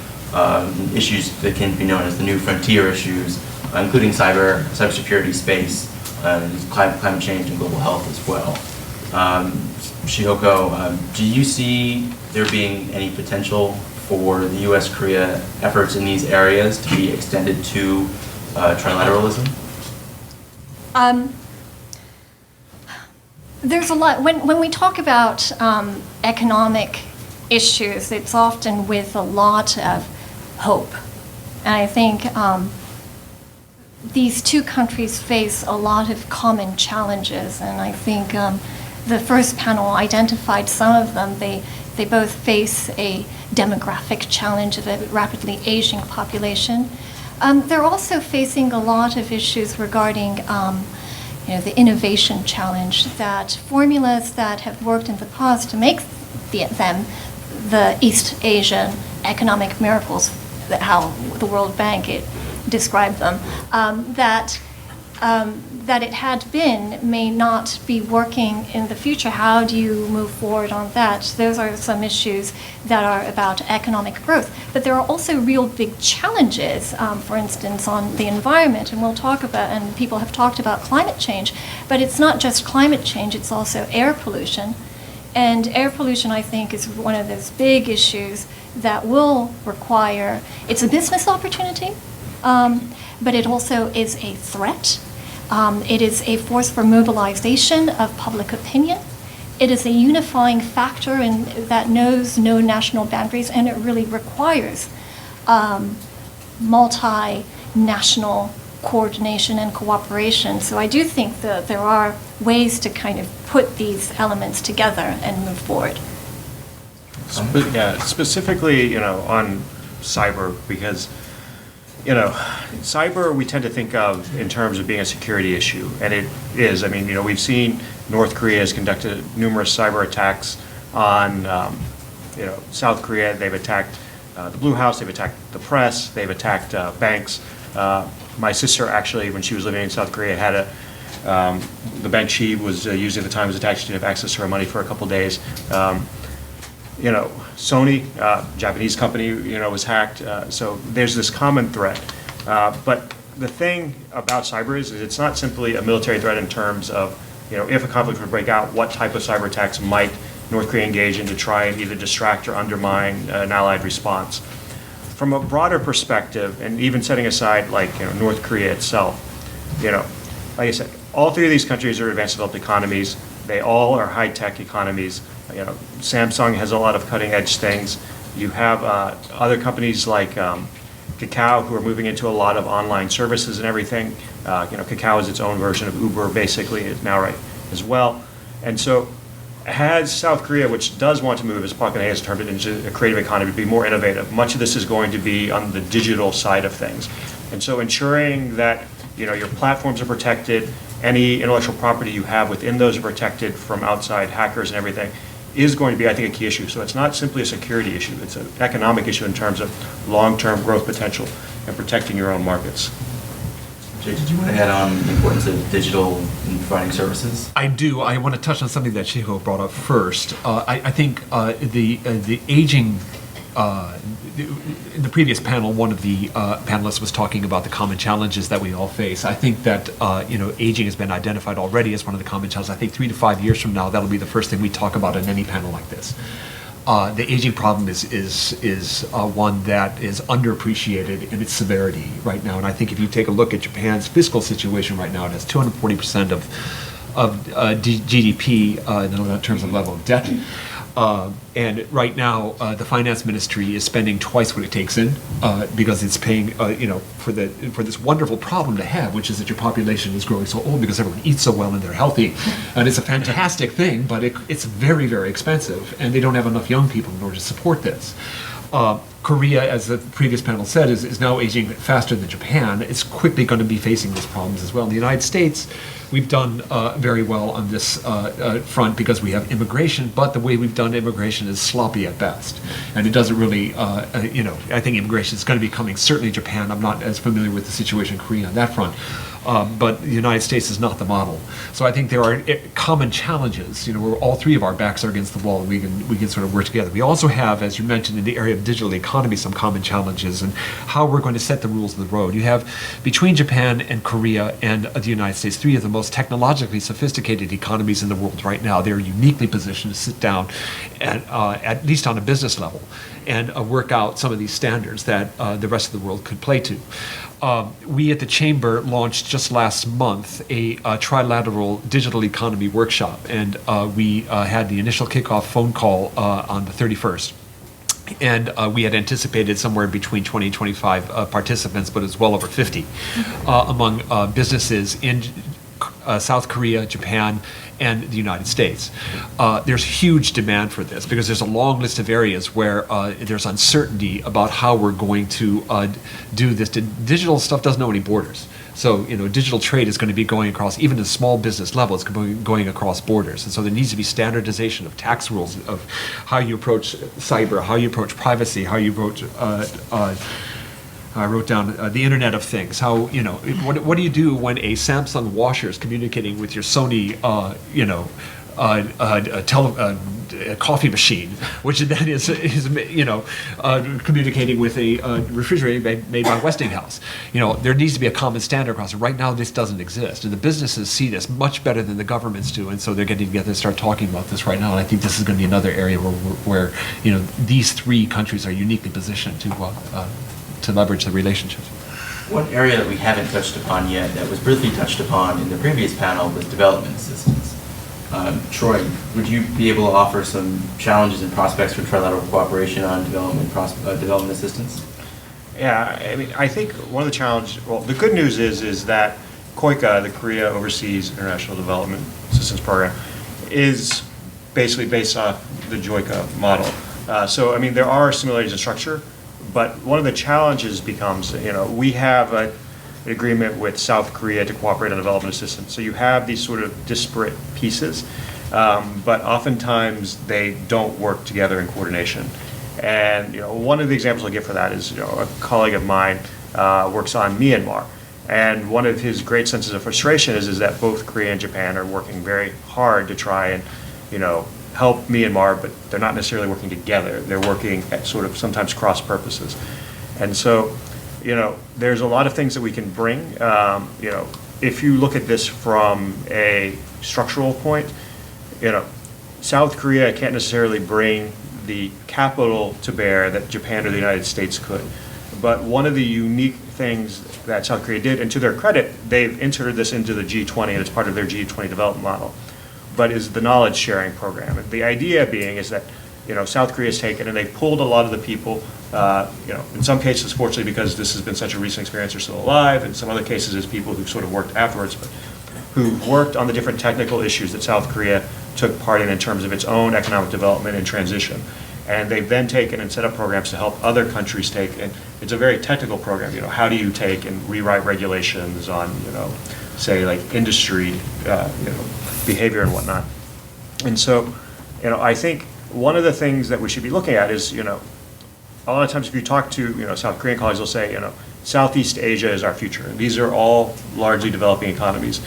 issues that can be known as the new frontier issues, including cybersecurity, space, climate change, and global health as well. Shihoko, do you see there being any potential for the U.S.-Korea efforts in these areas to be extended to trilateralism? There's a lot. When we talk about economic issues, it's often with a lot of hope. And I think these two countries face a lot of common challenges. And I think the first panel identified some of them. They both face a demographic challenge of a rapidly aging population. They're also facing a lot of issues regarding the innovation challenge, that formulas that have worked in the past to make them the East Asian economic miracles, how the World Bank described them, that it had been may not be working in the future. How do you move forward on that? Those are some issues that are about economic growth. But there are also real big challenges, for instance, on the environment. And we'll talk about, and people have talked about climate change. But it's not just climate change, it's also air pollution. And air pollution, I think, is one of those big issues that will require, it's a business opportunity, but it also is a threat. It is a force for mobilization of public opinion. It is a unifying factor that knows no national boundaries, and it really requires multinational coordination and cooperation. So I do think that there are ways to kind of put these elements together and move forward. Specifically, on cyber, because cyber we tend to think of in terms of being a security issue, and it is. I mean, we've seen North Korea has conducted numerous cyber attacks on, South Korea. They've attacked the Blue House, they've attacked the press, they've attacked banks. My sister actually, when she was living in South Korea, had the bank she was using at the time was attacked. She didn't have access to her money for a couple days. Sony, Japanese company, was hacked. So there's this common threat. But the thing about cyber is it's not simply a military threat in terms of, if a conflict would break out, what type of cyber attacks might North Korea engage in to try and either distract or undermine an allied response. From a broader perspective, and even setting aside North Korea itself, like I said, all three of these countries are advanced developed economies. They all are high-tech economies. Samsung has a lot of cutting-edge things. You have other companies like Kakao who are moving into a lot of online services and everything. Kakao is its own version of Uber, basically, now right as well. And so, has South Korea, which does want to move, as Park and has termed it, into a creative economy, to be more innovative, much of this is going to be on the digital side of things. And so, ensuring that your platforms are protected, any intellectual property you have within those are protected from outside hackers and everything, is going to be, I think, a key issue. So it's not simply a security issue, it's an economic issue in terms of long-term growth potential and protecting your own markets. Jay, did you want to add on the importance of digital in providing services? I do. I want to touch on something that Shihoko brought up first. I think the aging. In the previous panel, one of the panelists was talking about the common challenges that we all face. I think that aging has been identified already as one of the common challenges. I think 3 to 5 years from now, that'll be the first thing we talk about in any panel like this. The aging problem is one that is underappreciated in its severity right now. And I think if you take a look at Japan's fiscal situation right now, it has 240% of GDP in terms of level of debt. And right now, the finance ministry is spending twice what it takes in because it's paying, for this wonderful problem to have, which is that your population is growing so old because everyone eats so well and they're healthy, and it's a fantastic thing, but it's very, very expensive, and they don't have enough young people in order to support this. Korea, as the previous panel said, is now aging faster than Japan. It's quickly going to be facing these problems as well. In the United States, we've done very well on this front because we have immigration, but the way we've done immigration is sloppy at best. And it doesn't really, I think immigration is going to be coming, certainly Japan. I'm not as familiar with the situation in Korea on that front. But the United States is not the model. So I think there are common challenges, where all three of our backs are against the wall and we can sort of work together. We also have, as you mentioned, in the area of digital economy, some common challenges and how we're going to set the rules of the road. You have, between Japan and Korea and the United States, three of the most technologically sophisticated economies in the world right now. They're uniquely positioned to sit down, and, at least on a business level, and work out some of these standards that the rest of the world could play to. We at the Chamber launched just last month a trilateral digital economy workshop, and we had the initial kickoff phone call on the 31st. And we had anticipated somewhere between 20 and 25 participants, but it's well over 50 among businesses in South Korea, Japan, and the United States. There's huge demand for this because there's a long list of areas where there's uncertainty about how we're going to do this. Digital stuff doesn't know any borders. So, digital trade is going to be going across, even at a small business level, it's going across borders. And so there needs to be standardization of tax rules, of how you approach cyber, how you approach privacy, how you approach I wrote down the Internet of Things. How, what do you do when a Samsung washer is communicating with your Sony, a coffee machine, which then is communicating with a refrigerator made by Westinghouse. There needs to be a common standard across it. Right now, this doesn't exist, and the businesses see this much better than the governments do, and so they're getting together and start talking about this right now. And I think this is going to be another area where these three countries are uniquely positioned to leverage the relationship. One area that we haven't touched upon yet that was briefly touched upon in the previous panel was development assistance. Troy, would you be able to offer some challenges and prospects for trilateral cooperation on development assistance? Yeah, I think one of the challenges, the good news is that KOICA, the Korea Overseas International Development Assistance Program, is basically based off the JOICA model. So there are similarities in structure, but one of the challenges becomes, we have an agreement with South Korea to cooperate on development assistance. So you have these sort of disparate pieces, but oftentimes they don't work together in coordination. And one of the examples I give for that is, a colleague of mine works on Myanmar, and one of his great senses of frustration is that both Korea and Japan are working very hard to try and help Myanmar, but they're not necessarily working together. They're working at sort of sometimes cross purposes. And so, there's a lot of things that we can bring. If you look at this from a structural point, South Korea can't necessarily bring the capital to bear that Japan or the United States could. But one of the unique things that South Korea did, and to their credit, they've entered this into the G20 and it's part of their G20 development model, but is the knowledge sharing program. And the idea being is that South Korea has taken and they've pulled a lot of the people, in some cases, fortunately, because this has been such a recent experience, are still alive. In some other cases, it's people who've sort of worked afterwards, but who've worked on the different technical issues that South Korea took part in terms of its own economic development and transition. And they've then taken and set up programs to help other countries take, and it's a very technical program, how do you take and rewrite regulations on, say like industry, behavior and whatnot. And so, I think one of the things that we should be looking at is, a lot of times if you talk to, South Korean colleagues, they'll say, Southeast Asia is our future. And these are all largely developing economies.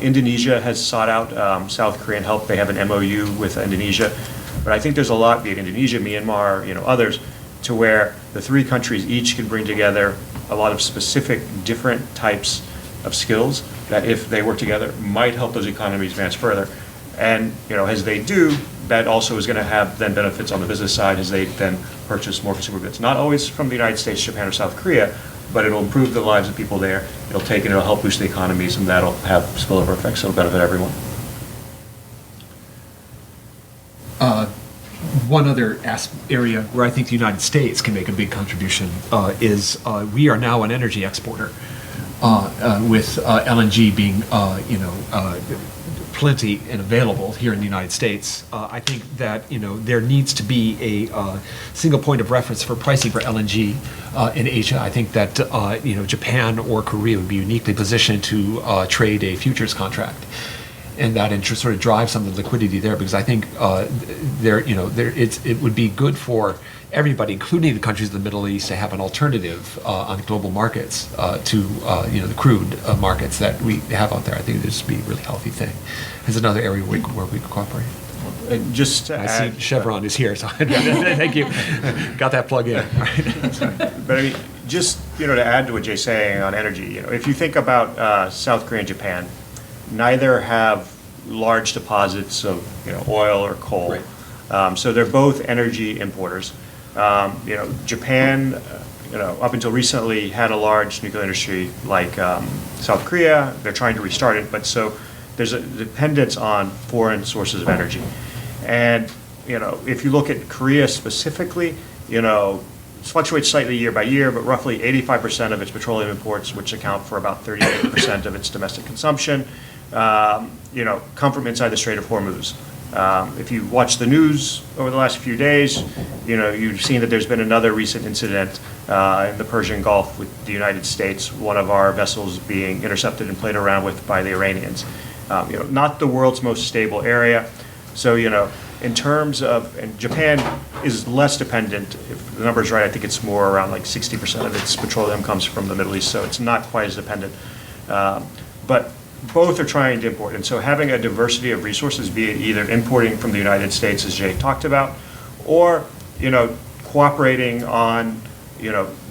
Indonesia has sought out South Korean help. They have an MOU with Indonesia. But I think there's a lot, be it Indonesia, Myanmar, others, to where the three countries each can bring together a lot of specific different types of skills that if they work together might help those economies advance further. And as they do, that also is going to have then benefits on the business side as they then purchase more consumer goods. Not always from the United States, Japan, or South Korea, but it'll improve the lives of people there. It'll take and it'll help boost the economies, and that'll have spillover effects that'll benefit everyone. One other area where I think the United States can make a big contribution is we are now an energy exporter, with LNG being, plenty and available here in the United States. I think that there needs to be a single point of reference for pricing for LNG in Asia. I think that Japan or Korea would be uniquely positioned to trade a futures contract, and that interest sort of drive some of the liquidity there, because I think it would be good for everybody, including the countries of the Middle East, to have an alternative on global markets to the crude markets that we have out there. I think this would be a really healthy thing. There's another area where we could cooperate. And just to I add, see Chevron is here, so thank you. Got that plug in. But I mean, just to add to what Jay's saying on energy, if you think about South Korea and Japan, neither have large deposits of oil or coal. Right. So they're both energy importers. Japan, up until recently had a large nuclear industry like South Korea. They're trying to restart it, but so there's a dependence on foreign sources of energy. And if you look at Korea specifically, it fluctuates slightly year by year, but roughly 85% of its petroleum imports, which account for about 38% of its domestic consumption, come from inside the Strait of Hormuz. If you watch the news over the last few days, you've seen that there's been another recent incident in the Persian Gulf with the United States, one of our vessels being intercepted and played around with by the Iranians. Not the world's most stable area. So, in terms of, and Japan is less dependent, if the number's right, I think it's more around like 60% of its petroleum comes from the Middle East, so it's not quite as dependent. But both are trying to import, and so having a diversity of resources, be it either importing from the United States, as Jay talked about, or cooperating on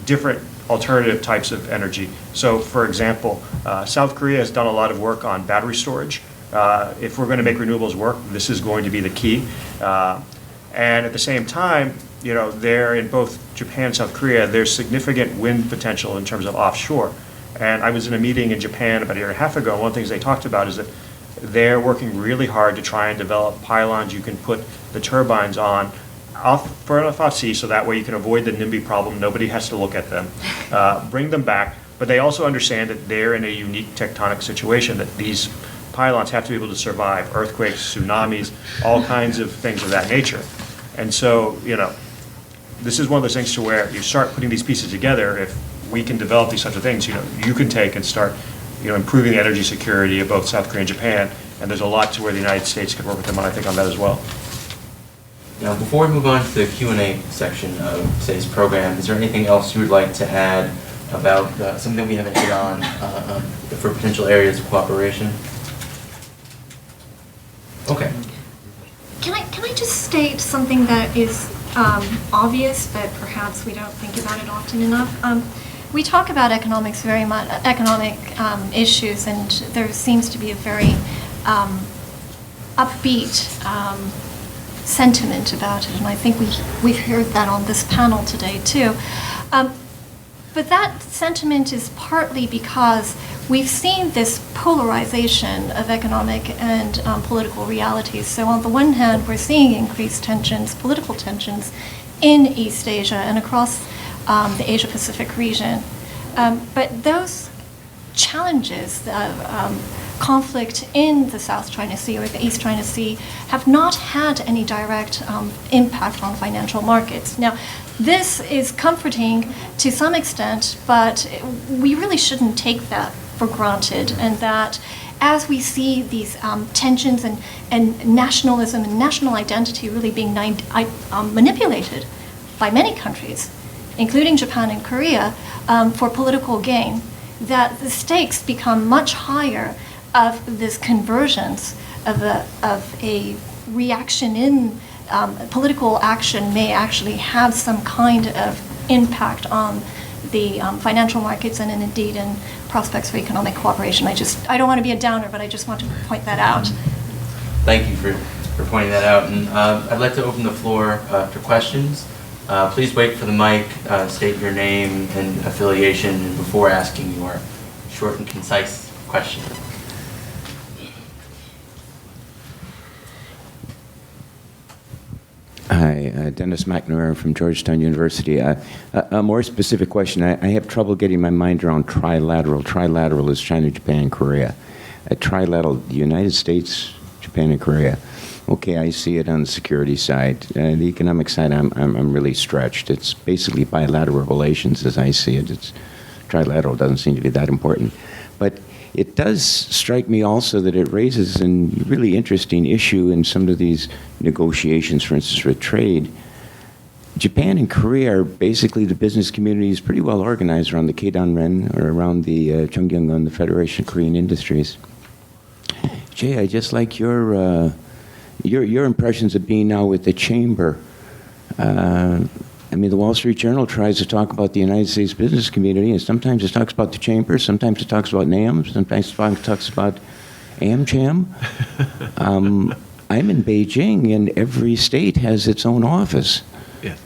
different alternative types of energy. So, for example, South Korea has done a lot of work on battery storage. If we're going to make renewables work, this is going to be the key. And at the same time, there in both Japan and South Korea, there's significant wind potential in terms of offshore. And I was in a meeting in Japan about a year and a half ago, and one of the things they talked about is that they're working really hard to try and develop pylons you can put the turbines on far enough off sea so that way you can avoid the NIMBY problem. Nobody has to look at them. Bring them back. But they also understand that they're in a unique tectonic situation, that these pylons have to be able to survive earthquakes, tsunamis, all kinds of things of that nature. And so, this is one of those things to where you start putting these pieces together. If we can develop these sorts of things, you can take and start, improving the energy security of both South Korea and Japan. And there's a lot to where the United States could work with them on, I think, on that as well. Now, before we move on to the Q&A section of today's program, is there anything else you would like to add about something that we haven't hit on for potential areas of cooperation? Okay. Can I just state something that is obvious, but perhaps we don't think about it often enough? We talk about economics very much, economic issues, and there seems to be a very upbeat sentiment about it, and I think we've heard that on this panel today too. But that sentiment is partly because we've seen this polarization of economic and political realities. So on the one hand, we're seeing increased tensions, political tensions, in East Asia and across the Asia-Pacific region. But those challenges, conflict in the South China Sea or the East China Sea, have not had any direct impact on financial markets. Now, this is comforting to some extent, but we really shouldn't take that for granted, and that as we see these tensions and nationalism and national identity really being manipulated by many countries, including Japan and Korea, for political gain, that the stakes become much higher of this convergence of a reaction in political action may actually have some kind of impact on the financial markets and indeed in prospects for economic cooperation. I don't want to be a downer, but I just want to point that out. Thank you for pointing that out. And I'd like to open the floor to questions. Please wait for the mic, state your name and affiliation before asking your short and concise question. Hi, Dennis McNamara from Georgetown University. A more specific question. I have trouble getting my mind around trilateral. Trilateral is China, Japan, Korea. Trilateral, the United States Japan and Korea. Okay, I see it on the security side. The economic side, I'm really stretched. It's basically bilateral relations as I see it. It's trilateral doesn't seem to be that important. But it does strike me also that it raises a really interesting issue in some of these negotiations, for instance, with trade. Japan and Korea are basically the business communities pretty well organized around the Keidanren or around the Chungyeongun, the Federation of Korean Industries. Jay, I just like your impressions of being now with the chamber. I mean, the Wall Street Journal tries to talk about the United States business community, and sometimes it talks about the chamber, sometimes it talks about NAM, sometimes it talks about AmCham. I'm in Beijing, and every state has its own office. Yes.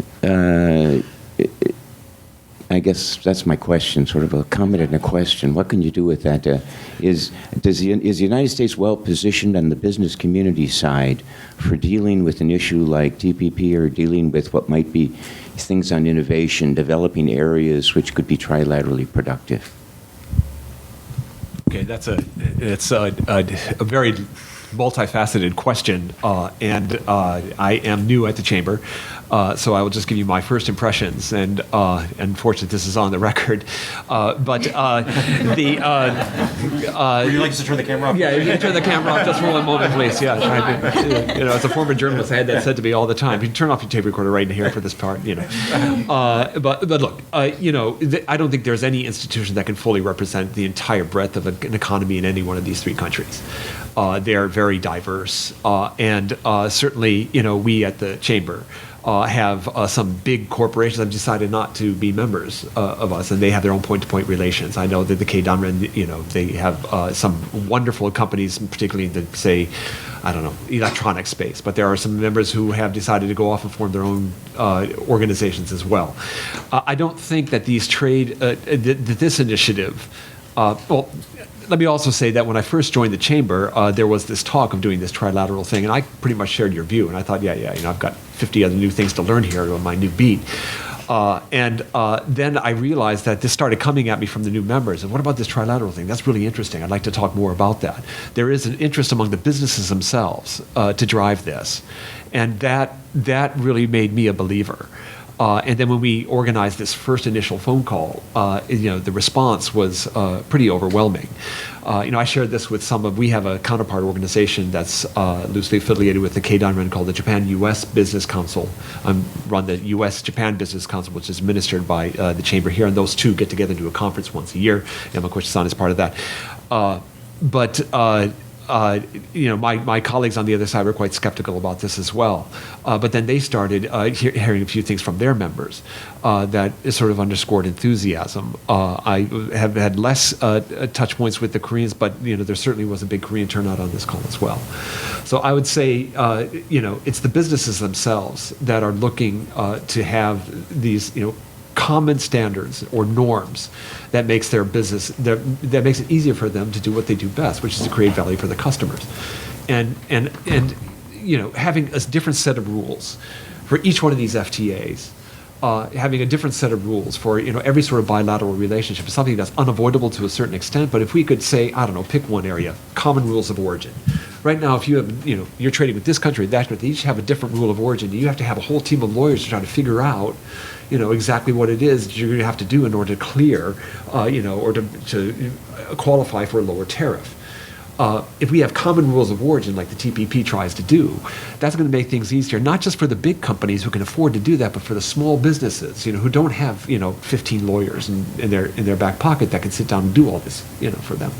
I guess that's my question, sort of a comment and a question. What can you do with that? Is the United States well positioned on the business community side for dealing with an issue like TPP or dealing with what might be things on innovation, developing areas which could be trilaterally productive? Okay, it's a very multifaceted question, and I am new at the chamber, so I will just give you my first impressions. And unfortunately, this is on the record. But Would you like us to turn the camera off? yeah, if you can turn the camera off just for one moment, please. Yeah, as a former journalist, I had that said to me all the time. You can turn off your tape recorder right here for this part. But look, I don't think there's any institution that can fully represent the entire breadth of an economy in any one of these three countries. They are very diverse, and certainly, we at the chamber have some big corporations that have decided not to be members of us, and they have their own point-to-point relations. I know that the Keidanren, they have some wonderful companies, particularly in the, say, electronic space. But there are some members who have decided to go off and form their own organizations as well. I don't think that these this initiative, let me also say that when I first joined the chamber, there was this talk of doing this trilateral thing, and I pretty much shared your view. And I thought, I've got 50 other new things to learn here on my new beat. And then I realized that this started coming at me from the new members. And what about this trilateral thing? That's really interesting. I'd like to talk more about that. There is an interest among the businesses themselves to drive this, and that really made me a believer. And then when we organized this first initial phone call, the response was pretty overwhelming. I shared this with we have a counterpart organization that's loosely affiliated with the Keidanren called the Japan-U.S. Business Council. I run the U.S.-Japan Business Council, which is administered by the chamber here, and those two get together and do a conference once a year. Yamaguchi-san is part of that. My colleagues on the other side were quite skeptical about this as well. But then they started hearing a few things from their members that sort of underscored enthusiasm. I have had less touch points with the Koreans, but there certainly was a big Korean turnout on this call as well. So I would say, it's the businesses themselves that are looking to have these, common standards or norms that makes their business that makes it easier for them to do what they do best, which is to create value for the customers, and having a different set of rules for each one of these FTAs, having a different set of rules for every sort of bilateral relationship is something that's unavoidable to a certain extent. But if we could say, pick one area, common rules of origin. Right now, if you have you're trading with this country, that country, they each have a different rule of origin. You have to have a whole team of lawyers to try to figure out exactly what it is that you're going to have to do in order to clear, or to qualify for a lower tariff. If we have common rules of origin like the TPP tries to do, that's going to make things easier, not just for the big companies who can afford to do that, but for the small businesses, who don't have, 15 lawyers in their back pocket that can sit down and do all this, for them.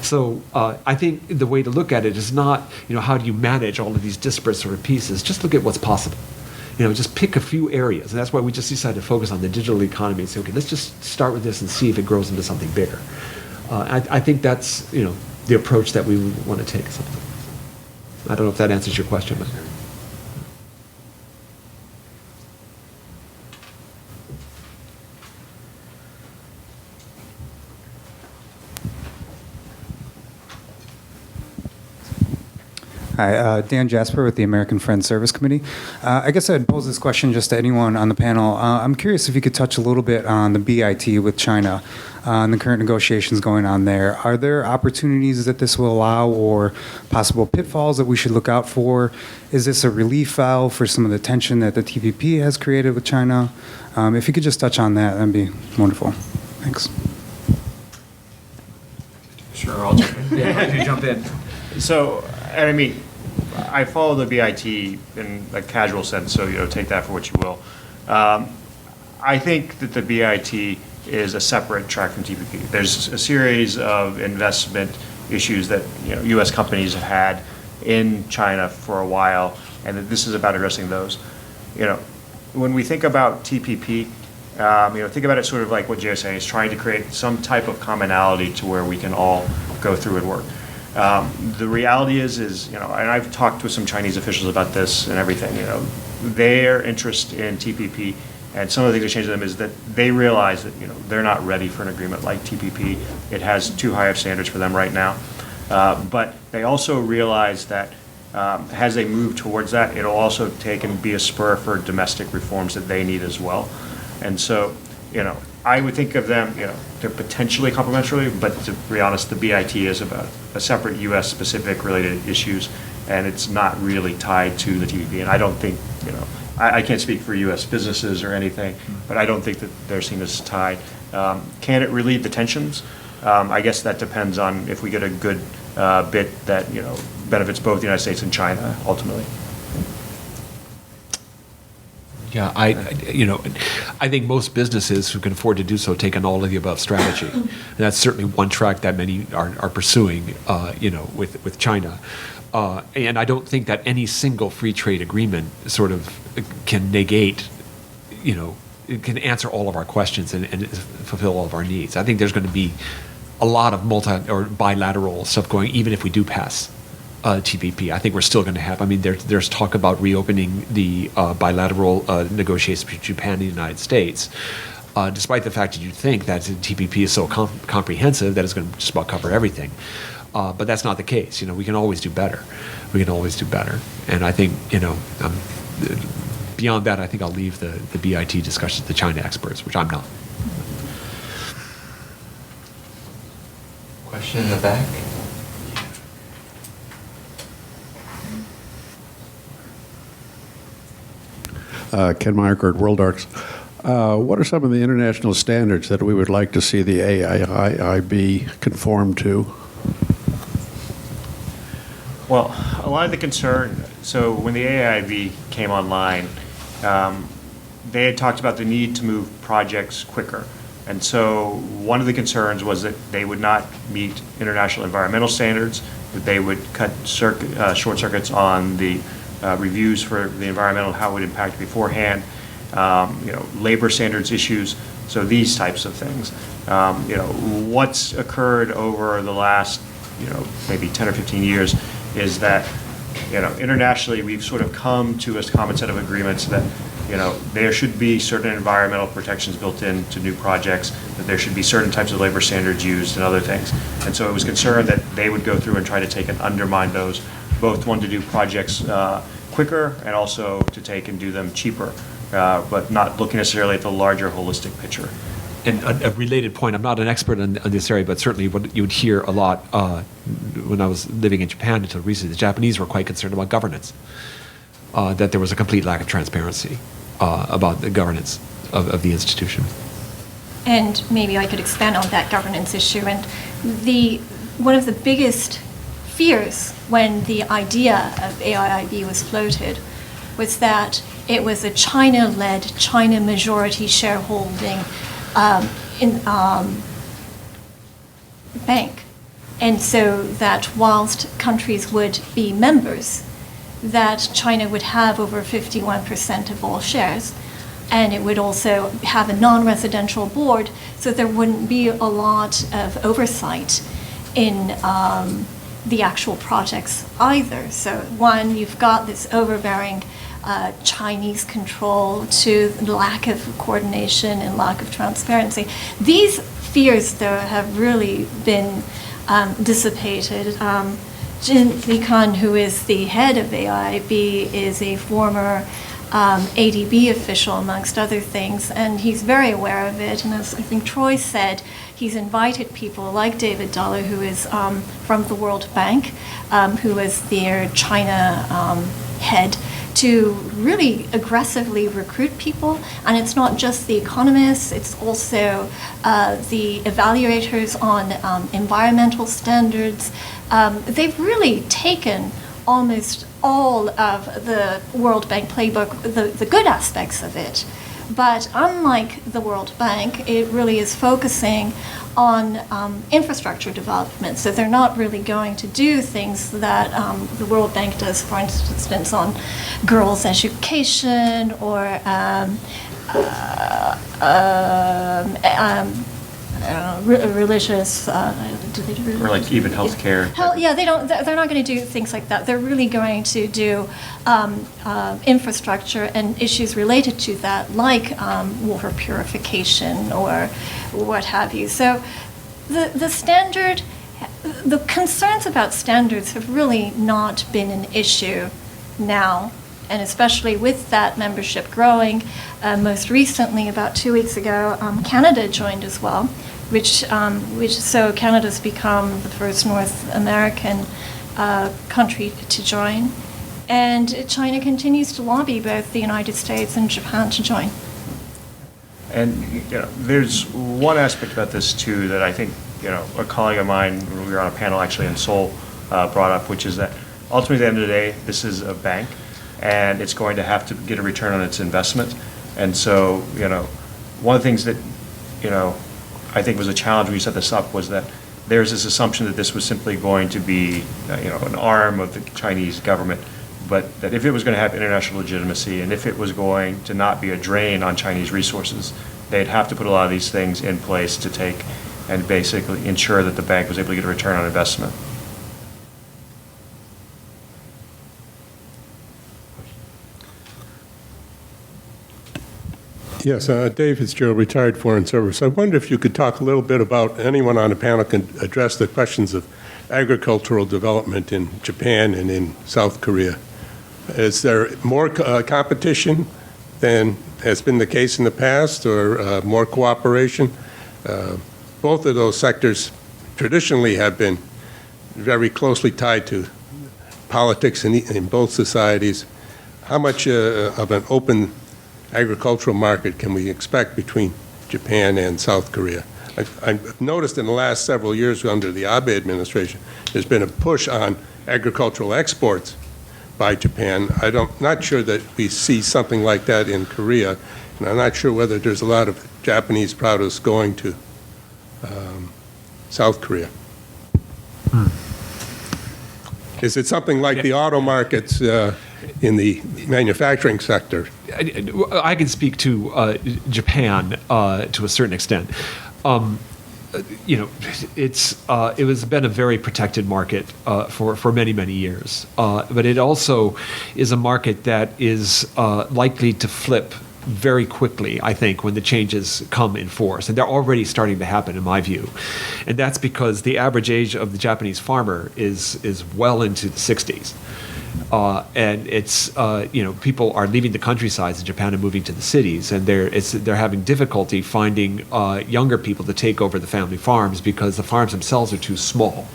So I think the way to look at it is not, how do you manage all of these disparate sort of pieces? Just look at what's possible. Just pick a few areas. And that's why we just decided to focus on the digital economy and say, okay, let's just start with this and see if it grows into something bigger. I think that's, the approach that we would want to take. I don't know if that answers your question. But. Hi, Dan Jasper with the American Friends Service Committee. I guess I'd pose this question just to anyone on the panel. I'm curious if you could touch a little bit on the BIT with China and the current negotiations going on there. Are there opportunities that this will allow or possible pitfalls that we should look out for? Is this a relief valve for some of the tension that the TPP has created with China? If you could just touch on that, that'd be wonderful. Thanks. Sure, I'll jump in. Yeah, you jump in. So, and I mean, I follow the BIT in a casual sense, so take that for what you will. I think that the BIT is a separate track from TPP. There's a series of investment issues that U.S. companies have had in China for a while, and that this is about addressing those. When we think about TPP, think about it sort of like what Jay was saying, is trying to create some type of commonality to where we can all go through and work. The reality is, and I've talked with some Chinese officials about this and everything, their interest in TPP and some of the things that changed them is that they realize that, they're not ready for an agreement like TPP. It has too high of standards for them right now. But they also realize that as they move towards that, it'll also take and be a spur for domestic reforms that they need as well. And so, I would think of them, they're potentially complementary, but to be honest, the BIT is about a separate U.S. specific related issues, and it's not really tied to the TPP. And I don't think, I can't speak for U.S. businesses or anything, but I don't think that they're seen as tied. Can it relieve the tensions? I guess that depends on if we get a good bit that, benefits both the United States and China ultimately. Yeah, I think most businesses who can afford to do so take an all of the above strategy. And that's certainly one track that many are pursuing, with China. And I don't think that any single free trade agreement sort of can negate, it can answer all of our questions and fulfill all of our needs. I think there's going to be a lot of multi or bilateral stuff going, even if we do pass TPP. I think we're still going to have, there's talk about reopening the bilateral negotiations between Japan and the United States, despite the fact that you think that the TPP is so comprehensive that it's going to just about cover everything. But that's not the case. We can always do better. We can always do better. And I think, beyond that, I think I'll leave the BIT discussion to the China experts, which I'm not. Question in the back? Ken Meyerkert, World Arcs. What are some of the international standards that we would like to see the AIIB conform to? Well, a lot of the concern, so when the AIIB came online, they had talked about the need to move projects quicker. And so one of the concerns was that they would not meet international environmental standards, that they would cut short circuits on the reviews for the environmental, how it would impact beforehand, labor standards issues, so these types of things. What's occurred over the last, maybe 10 or 15 years is that, internationally we've sort of come to a common set of agreements that, there should be certain environmental protections built into new projects, that there should be certain types of labor standards used and other things. And so it was concerned that they would go through and try to take and undermine those, both one to do projects quicker and also to take and do them cheaper, but not looking necessarily at the larger holistic picture. And a related point, I'm not an expert on this area, but certainly what you would hear a lot when I was living in Japan until recently, the Japanese were quite concerned about governance, that there was a complete lack of transparency about the governance of the institution. And maybe I could expand on that governance issue. And one of the biggest fears when the idea of AIIB was floated was that it was a China-led, China majority shareholding bank. And so that whilst countries would be members, that China would have over 51% of all shares, and it would also have a non-residential board, so there wouldn't be a lot of oversight in the actual projects either. So one, you've got this overbearing Chinese control to lack of coordination and lack of transparency. These fears, though, have really been dissipated. Jin Li-kan, who is the head of AIIB, is a former ADB official, amongst other things, and he's very aware of it. And as I think Troy said, he's invited people like David Dollar, who is from the World Bank, who is their China head, to really aggressively recruit people. And it's not just the economists, it's also the evaluators on environmental standards. They've really taken almost all of the World Bank playbook, the good aspects of it. But unlike the World Bank, it really is focusing on infrastructure development. So they're not really going to do things that the World Bank does, for instance, on girls' education or religious. Do they do Or like even healthcare. Yeah, they don't. They're not going to do things like that. They're really going to do infrastructure and issues related to that, like water purification or what have you. So, the standard, the concerns about standards have really not been an issue now. And especially with that membership growing, most recently, about 2 weeks ago, Canada joined as well, which so Canada's become the first North American country to join, and China continues to lobby both the United States and Japan to join. And there's one aspect about this too that I think a colleague of mine, we were on a panel actually in Seoul, brought up, which is that ultimately at the end of the day, this is a bank, and it's going to have to get a return on its investment. And so, one of the things that, I think was a challenge when you set this up was that there's this assumption that this was simply going to be, an arm of the Chinese government, but that if it was going to have international legitimacy and if it was going to not be a drain on Chinese resources, they'd have to put a lot of these things in place to take and basically ensure that the bank was able to get a return on investment. Yes, Dave Fitzgerald, retired Foreign Service. I wonder if you could talk a little bit about, anyone on the panel can address the questions of agricultural development in Japan and in South Korea. Is there more competition than has been the case in the past, or more cooperation? Both of those sectors traditionally have been very closely tied to politics in both societies. How much of an open agricultural market can we expect between Japan and South Korea? I've noticed in the last several years under the Abe administration, there's been a push on agricultural exports by Japan. Not sure that we see something like that in Korea, and I'm not sure whether there's a lot of Japanese produce going to South Korea. Is it something like the auto markets in the manufacturing sector? I can speak to Japan to a certain extent. It was been a very protected market for many years, but it also is a market that is likely to flip very quickly, I think, when the changes come in force, and they're already starting to happen, in my view. And that's because the average age of the Japanese farmer is well into the 60s. And it's people are leaving the countrysides in Japan and moving to the cities, and they're having difficulty finding younger people to take over the family farms because the farms themselves are too small,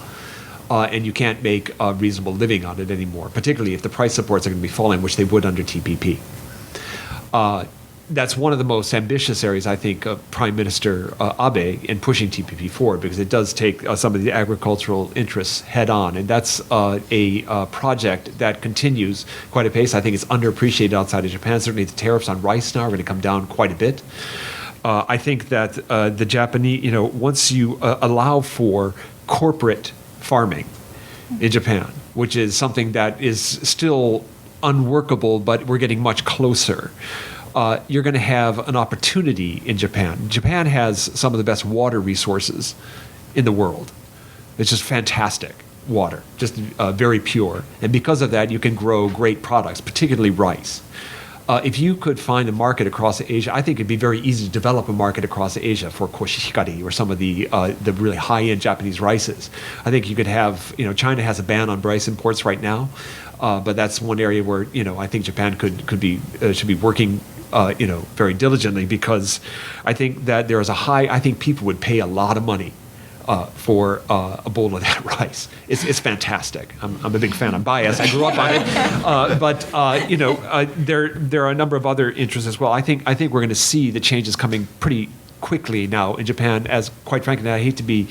and you can't make a reasonable living on it anymore. Particularly if the price supports are going to be falling, which they would under TPP. That's one of the most ambitious areas, I think, of Prime Minister Abe in pushing TPP forward, because it does take some of the agricultural interests head on. And that's a project that continues quite a pace. I think it's underappreciated outside of Japan. Certainly the tariffs on rice now are going to come down quite a bit. I think that the Japanese, once you allow for corporate farming in Japan, which is something that is still unworkable, but we're getting much closer. You're going to have an opportunity in Japan. Japan has some of the best water resources in the world. It's just fantastic water, just very pure. And because of that, you can grow great products, particularly rice. if you could find a market across Asia, I think it'd be very easy to develop a market across Asia for koshikari or some of the really high-end Japanese rices. I think you could have, China has a ban on rice imports right now, but that's one area where, I think Japan should be working, very diligently, because I think that there is I think people would pay a lot of money for a bowl of that rice. It's fantastic. I'm a big fan. I'm biased. I grew up on it, but there are a number of other interests as well. I think we're going to see the changes coming pretty quickly now in Japan. As quite frankly, I hate to be,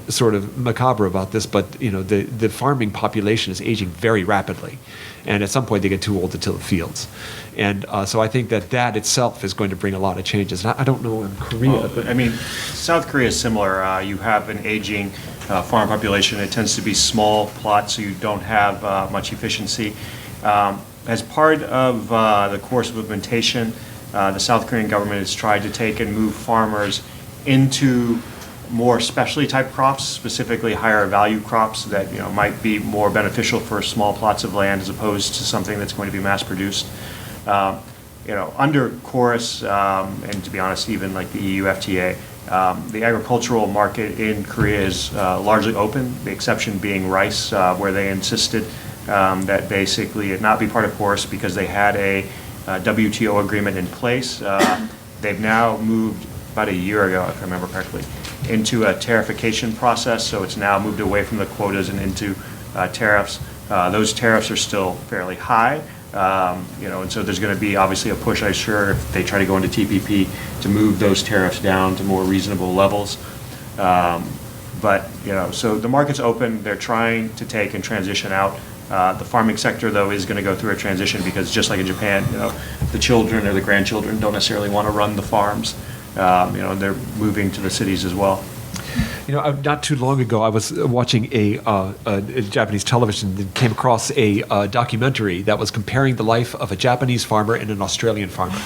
sort of macabre about this, but the farming population is aging very rapidly, and at some point they get too old to till the fields, and so I think that itself is going to bring a lot of changes. And I don't know in Korea, but I mean, South Korea is similar. You have an aging farm population. It tends to be small plots, so you don't have much efficiency. As part of the course of implementation, the South Korean government has tried to take and move farmers into more specialty type crops, specifically higher value crops that might be more beneficial for small plots of land as opposed to something that's going to be mass produced. Under chorus, and to be honest, even like the EU FTA, the agricultural market in Korea is largely open, the exception being rice, where they insisted that basically it not be part of chorus because they had a WTO agreement in place. They've now moved about a year ago, if I remember correctly, into a tariffication process. So it's now moved away from the quotas and into tariffs. Those tariffs are still fairly high, and so there's going to be obviously a push, I'm sure, if they try to go into TPP, to move those tariffs down to more reasonable levels. But so the market's open. They're trying to take and transition out. The farming sector, though, is going to go through a transition because just like in Japan, the children or the grandchildren don't necessarily want to run the farms. They're moving to the cities as well. Not too long ago, I was watching a Japanese television and came across a documentary that was comparing the life of a Japanese farmer and an Australian farmer.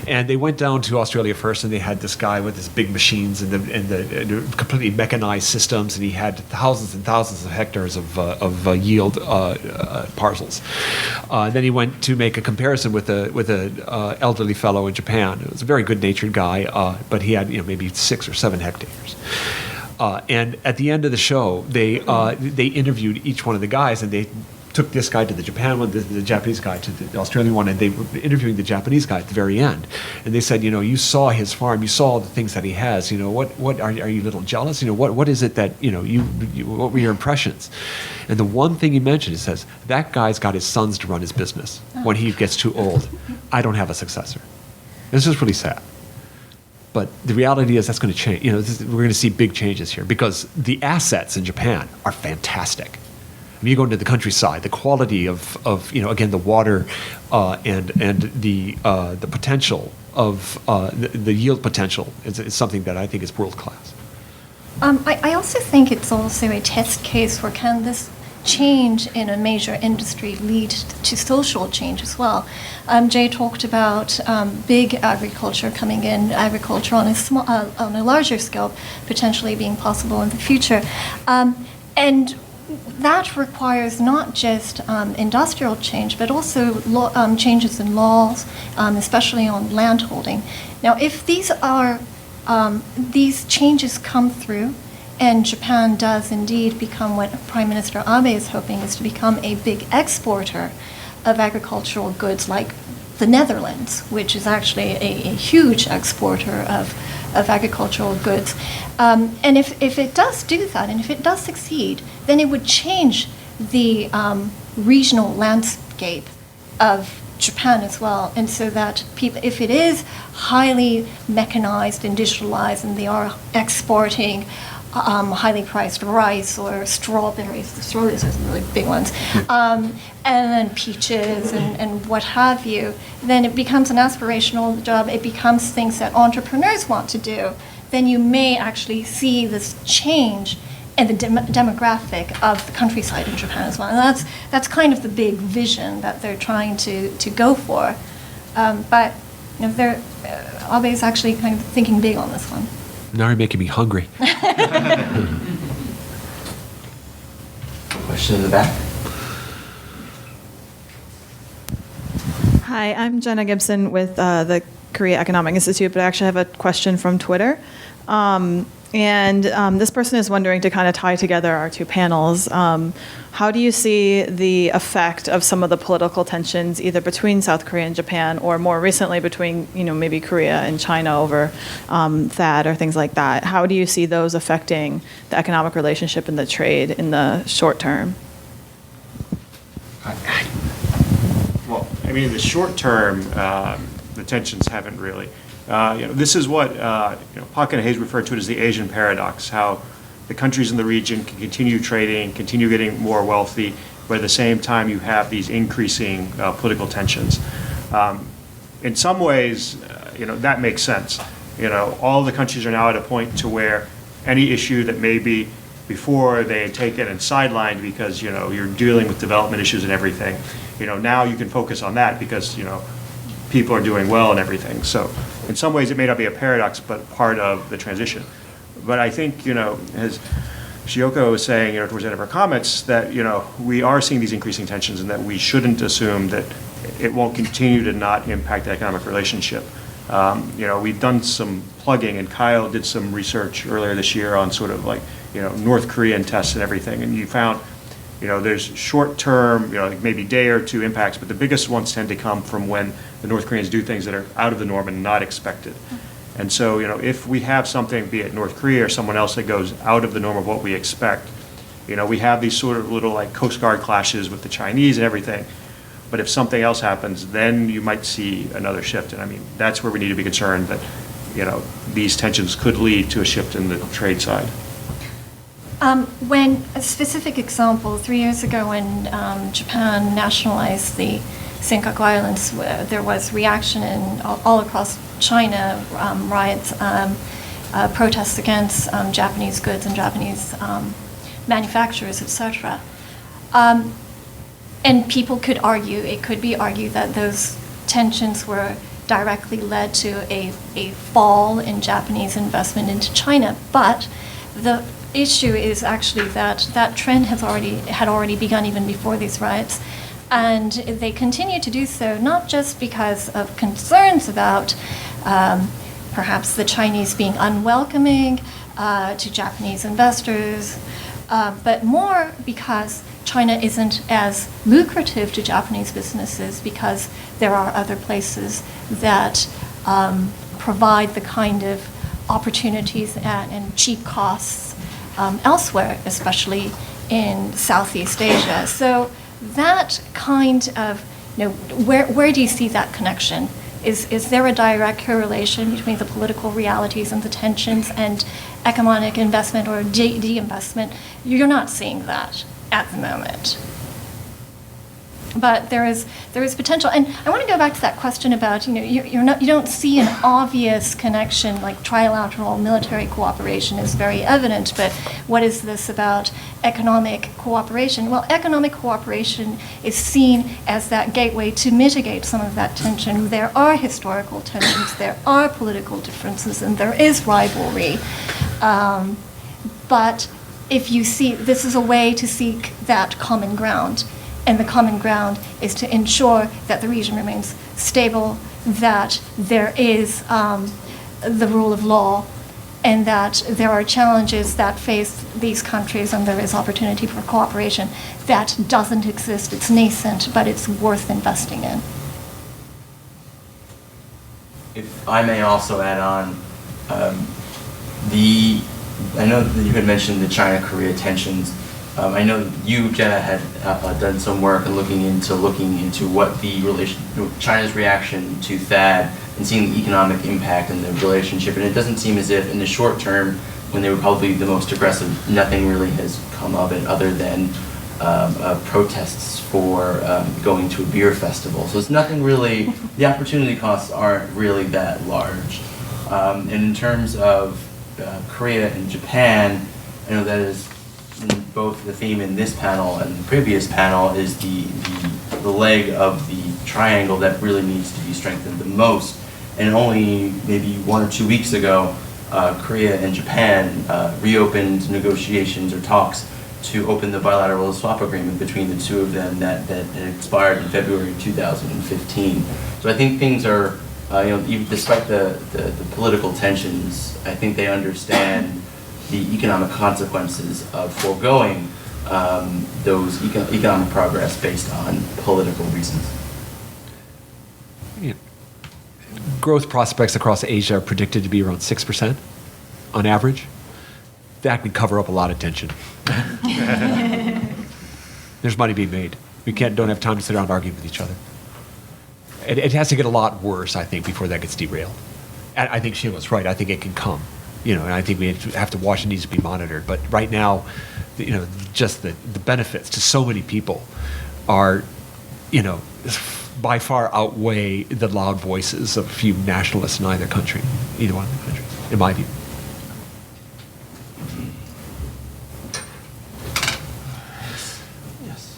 And they went down to Australia first, and they had this guy with his big machines and the completely mechanized systems, and he had thousands and thousands of hectares of yield parcels. Then he went to make a comparison with a elderly fellow in Japan. It was a very good-natured guy, but he had maybe 6 or 7 hectares. And at the end of the show, they interviewed each one of the guys, and they took this guy to the Japan one, the Japanese guy to the Australian one, and they were interviewing the Japanese guy at the very end. And they said, you saw his farm, you saw the things that he has. What are you a little jealous? What is it that what were your impressions? And the one thing he mentioned, he says, that guy's got his sons to run his business. When he gets too old, I don't have a successor. This is really sad. But the reality is that's going to change. We're going to see big changes here because the assets in Japan are fantastic. I mean, you go into the countryside, the quality of again, the water and the potential of the yield potential is something that I think is world class. I also think it's also a test case for can this change in a major industry lead to social change as well. Jay talked about big agriculture coming in, agriculture on a larger scale potentially being possible in the future. And that requires not just industrial change, but also changes in laws, especially on landholding. Now, if these changes come through, and Japan does indeed become what Prime Minister Abe is hoping is to become a big exporter of agricultural goods like the Netherlands, which is actually a huge exporter of agricultural goods. And if it does do that, and if it does succeed, then it would change the regional landscape of Japan as well. And so that people, if it is highly mechanized and digitalized and they are exporting highly priced rice or strawberries. The strawberries are some really big ones. And then peaches and what have you. Then it becomes an aspirational job. It becomes things that entrepreneurs want to do. Then you may actually see this change in the demographic of the countryside in Japan as well. And that's kind of the big vision that they're trying to go for. But Abe is actually kind of thinking big on this one. Now you're making me hungry. Question in the back. Hi, I'm Jenna Gibson with the Korea Economic Institute, but I actually have a question from Twitter. This person is wondering, to kind of tie together our two panels, how do you see the effect of some of the political tensions either between South Korea and Japan, or more recently between, maybe Korea and China over THAAD or things like that? How do you see those affecting the economic relationship and the trade in the short term? Well, I mean, in the short term, the tensions haven't really. This is what Pock and Hayes referred to it as the Asian paradox, how the countries in the region can continue trading, continue getting more wealthy, but at the same time you have these increasing political tensions. In some ways, that makes sense. All the countries are now at a point to where any issue that maybe before they had taken and sidelined because, you're dealing with development issues and everything, now you can focus on that because, people are doing well and everything. So in some ways it may not be a paradox, but part of the transition. But I think, as Shihoko was saying, towards the end of her comments, that, we are seeing these increasing tensions and that we shouldn't assume that it won't continue to not impact the economic relationship. We've done some plugging, and Kyle did some research earlier this year on sort of like, North Korean tests and everything, and you found there's short-term, like maybe day or two impacts, but the biggest ones tend to come from when the North Koreans do things that are out of the norm and not expected. And so, if we have something, be it North Korea or someone else, that goes out of the norm of what we expect, we have these sort of little like Coast Guard clashes with the Chinese and everything. But if something else happens, then you might see another shift. And I mean, that's where we need to be concerned that, these tensions could lead to a shift in the trade side. When a specific example, 3 years ago when Japan nationalized the Senkaku Islands, there was reaction all across China, riots, protests against Japanese goods and Japanese manufacturers, etc. And people could argue, it could be argued that those tensions were directly led to a fall in Japanese investment into China. But the issue is actually that trend had already begun even before these riots, and they continue to do so not just because of concerns about perhaps the Chinese being unwelcoming to Japanese investors, but more because China isn't as lucrative to Japanese businesses because there are other places that provide the kind of opportunities and cheap costs elsewhere, especially in Southeast Asia. So that kind of, where do you see that connection? Is there a direct correlation between the political realities and the tensions and economic investment or de-investment? You're not seeing that at the moment. But there is potential, and I want to go back to that question about you don't see an obvious connection like trilateral military cooperation is very evident, but what is this about economic cooperation? Well, economic cooperation is seen as that gateway to mitigate some of that tension. There are historical tensions, there are political differences, and there is rivalry, but if you see, this is a way to seek that common ground. And the common ground is to ensure that the region remains stable, that there is the rule of law, and that there are challenges that face these countries and there is opportunity for cooperation that doesn't exist. It's nascent, but it's worth investing in. If I may also add on, I know that you had mentioned the China-Korea tensions. I know you, Jenna, had done some work and looking into what the China's reaction to THAAD and seeing the economic impact and the relationship. And it doesn't seem as if in the short term, when they were probably the most aggressive, nothing really has come of it other than protests for going to a beer festival. So it's nothing really, the opportunity costs aren't really that large. And in terms of Korea and Japan, I know that is both the theme in this panel and the previous panel is the leg of the triangle that really needs to be strengthened the most. And only maybe 1 or 2 weeks ago, Korea and Japan reopened negotiations or talks to open the bilateral swap agreement between the two of them that expired in February 2015. So I think things are, even despite the political tensions, I think they understand the economic consequences of foregoing those economic progress based on political reasons. Yeah. Growth prospects across Asia are predicted to be around 6% on average. That would cover up a lot of tension. There's money being made. We don't have time to sit around and argue with each other. It has to get a lot worse, I think, before that gets derailed. And I think Sheila's right. I think it can come, and I think we have to watch. It needs to be monitored. But right now, just the benefits to so many people are, by far outweigh the loud voices of a few nationalists in either one of the countries, in my view. Yes.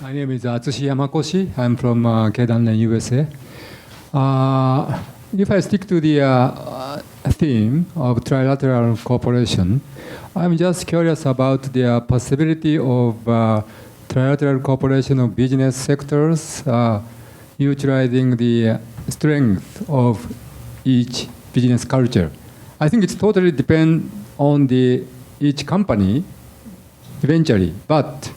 My name is Atsushi Yamakoshi. I'm from Kedanren, USA. If I stick to the theme of trilateral cooperation, I'm just curious about the possibility of trilateral cooperation of business sectors utilizing the strength of each business culture. I think it's totally depend on each company eventually, but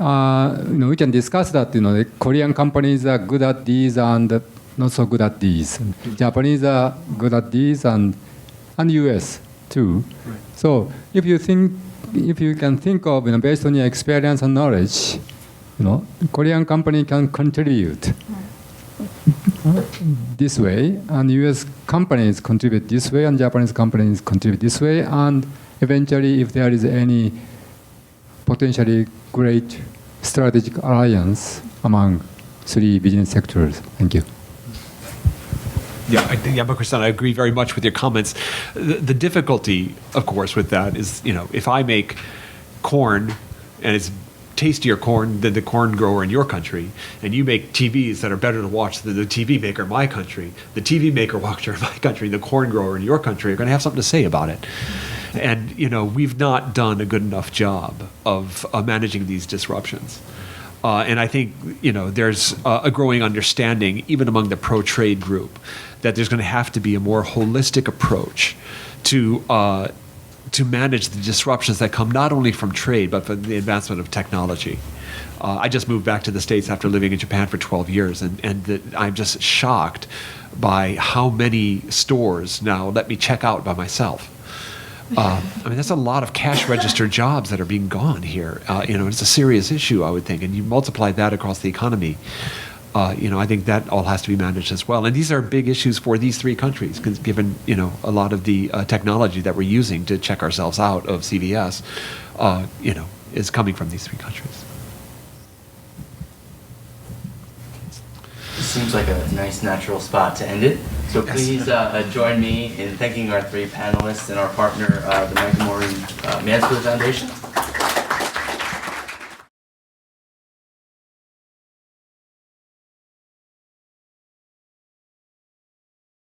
we can discuss that. The Korean companies are good at these and not so good at these. Japanese are good at these and US too. Right. So if you can think of, based on your experience and knowledge, Korean company can contribute this way, and US companies contribute this way, and Japanese companies contribute this way, and eventually, if there is any potentially great strategic alliance among three business sectors. Thank you. Yeah, Yamaguchi-san, I agree very much with your comments. The difficulty, of course, with that is, if I make corn and it's tastier corn than the corn grower in your country, and you make TVs that are better to watch than the TV maker in my country, the TV maker watcher in my country, the corn grower in your country are going to have something to say about it. And, we've not done a good enough job of managing these disruptions. And I think, there's a growing understanding, even among the pro-trade group, that there's going to have to be a more holistic approach to manage the disruptions that come not only from trade, but from the advancement of technology. I just moved back to the States after living in Japan for 12 years, and I'm just shocked by how many stores now let me check out by myself. That's a lot of cash register jobs that are being gone here. It's a serious issue, I would think, and you multiply that across the economy. I think that all has to be managed as well. And these are big issues for these three countries, given a lot of the technology that we're using to check ourselves out of CVS, is coming from these three countries. This seems like a nice natural spot to end it. So please join me in thanking our three panelists and our partner, the Maureen Mansfield Foundation.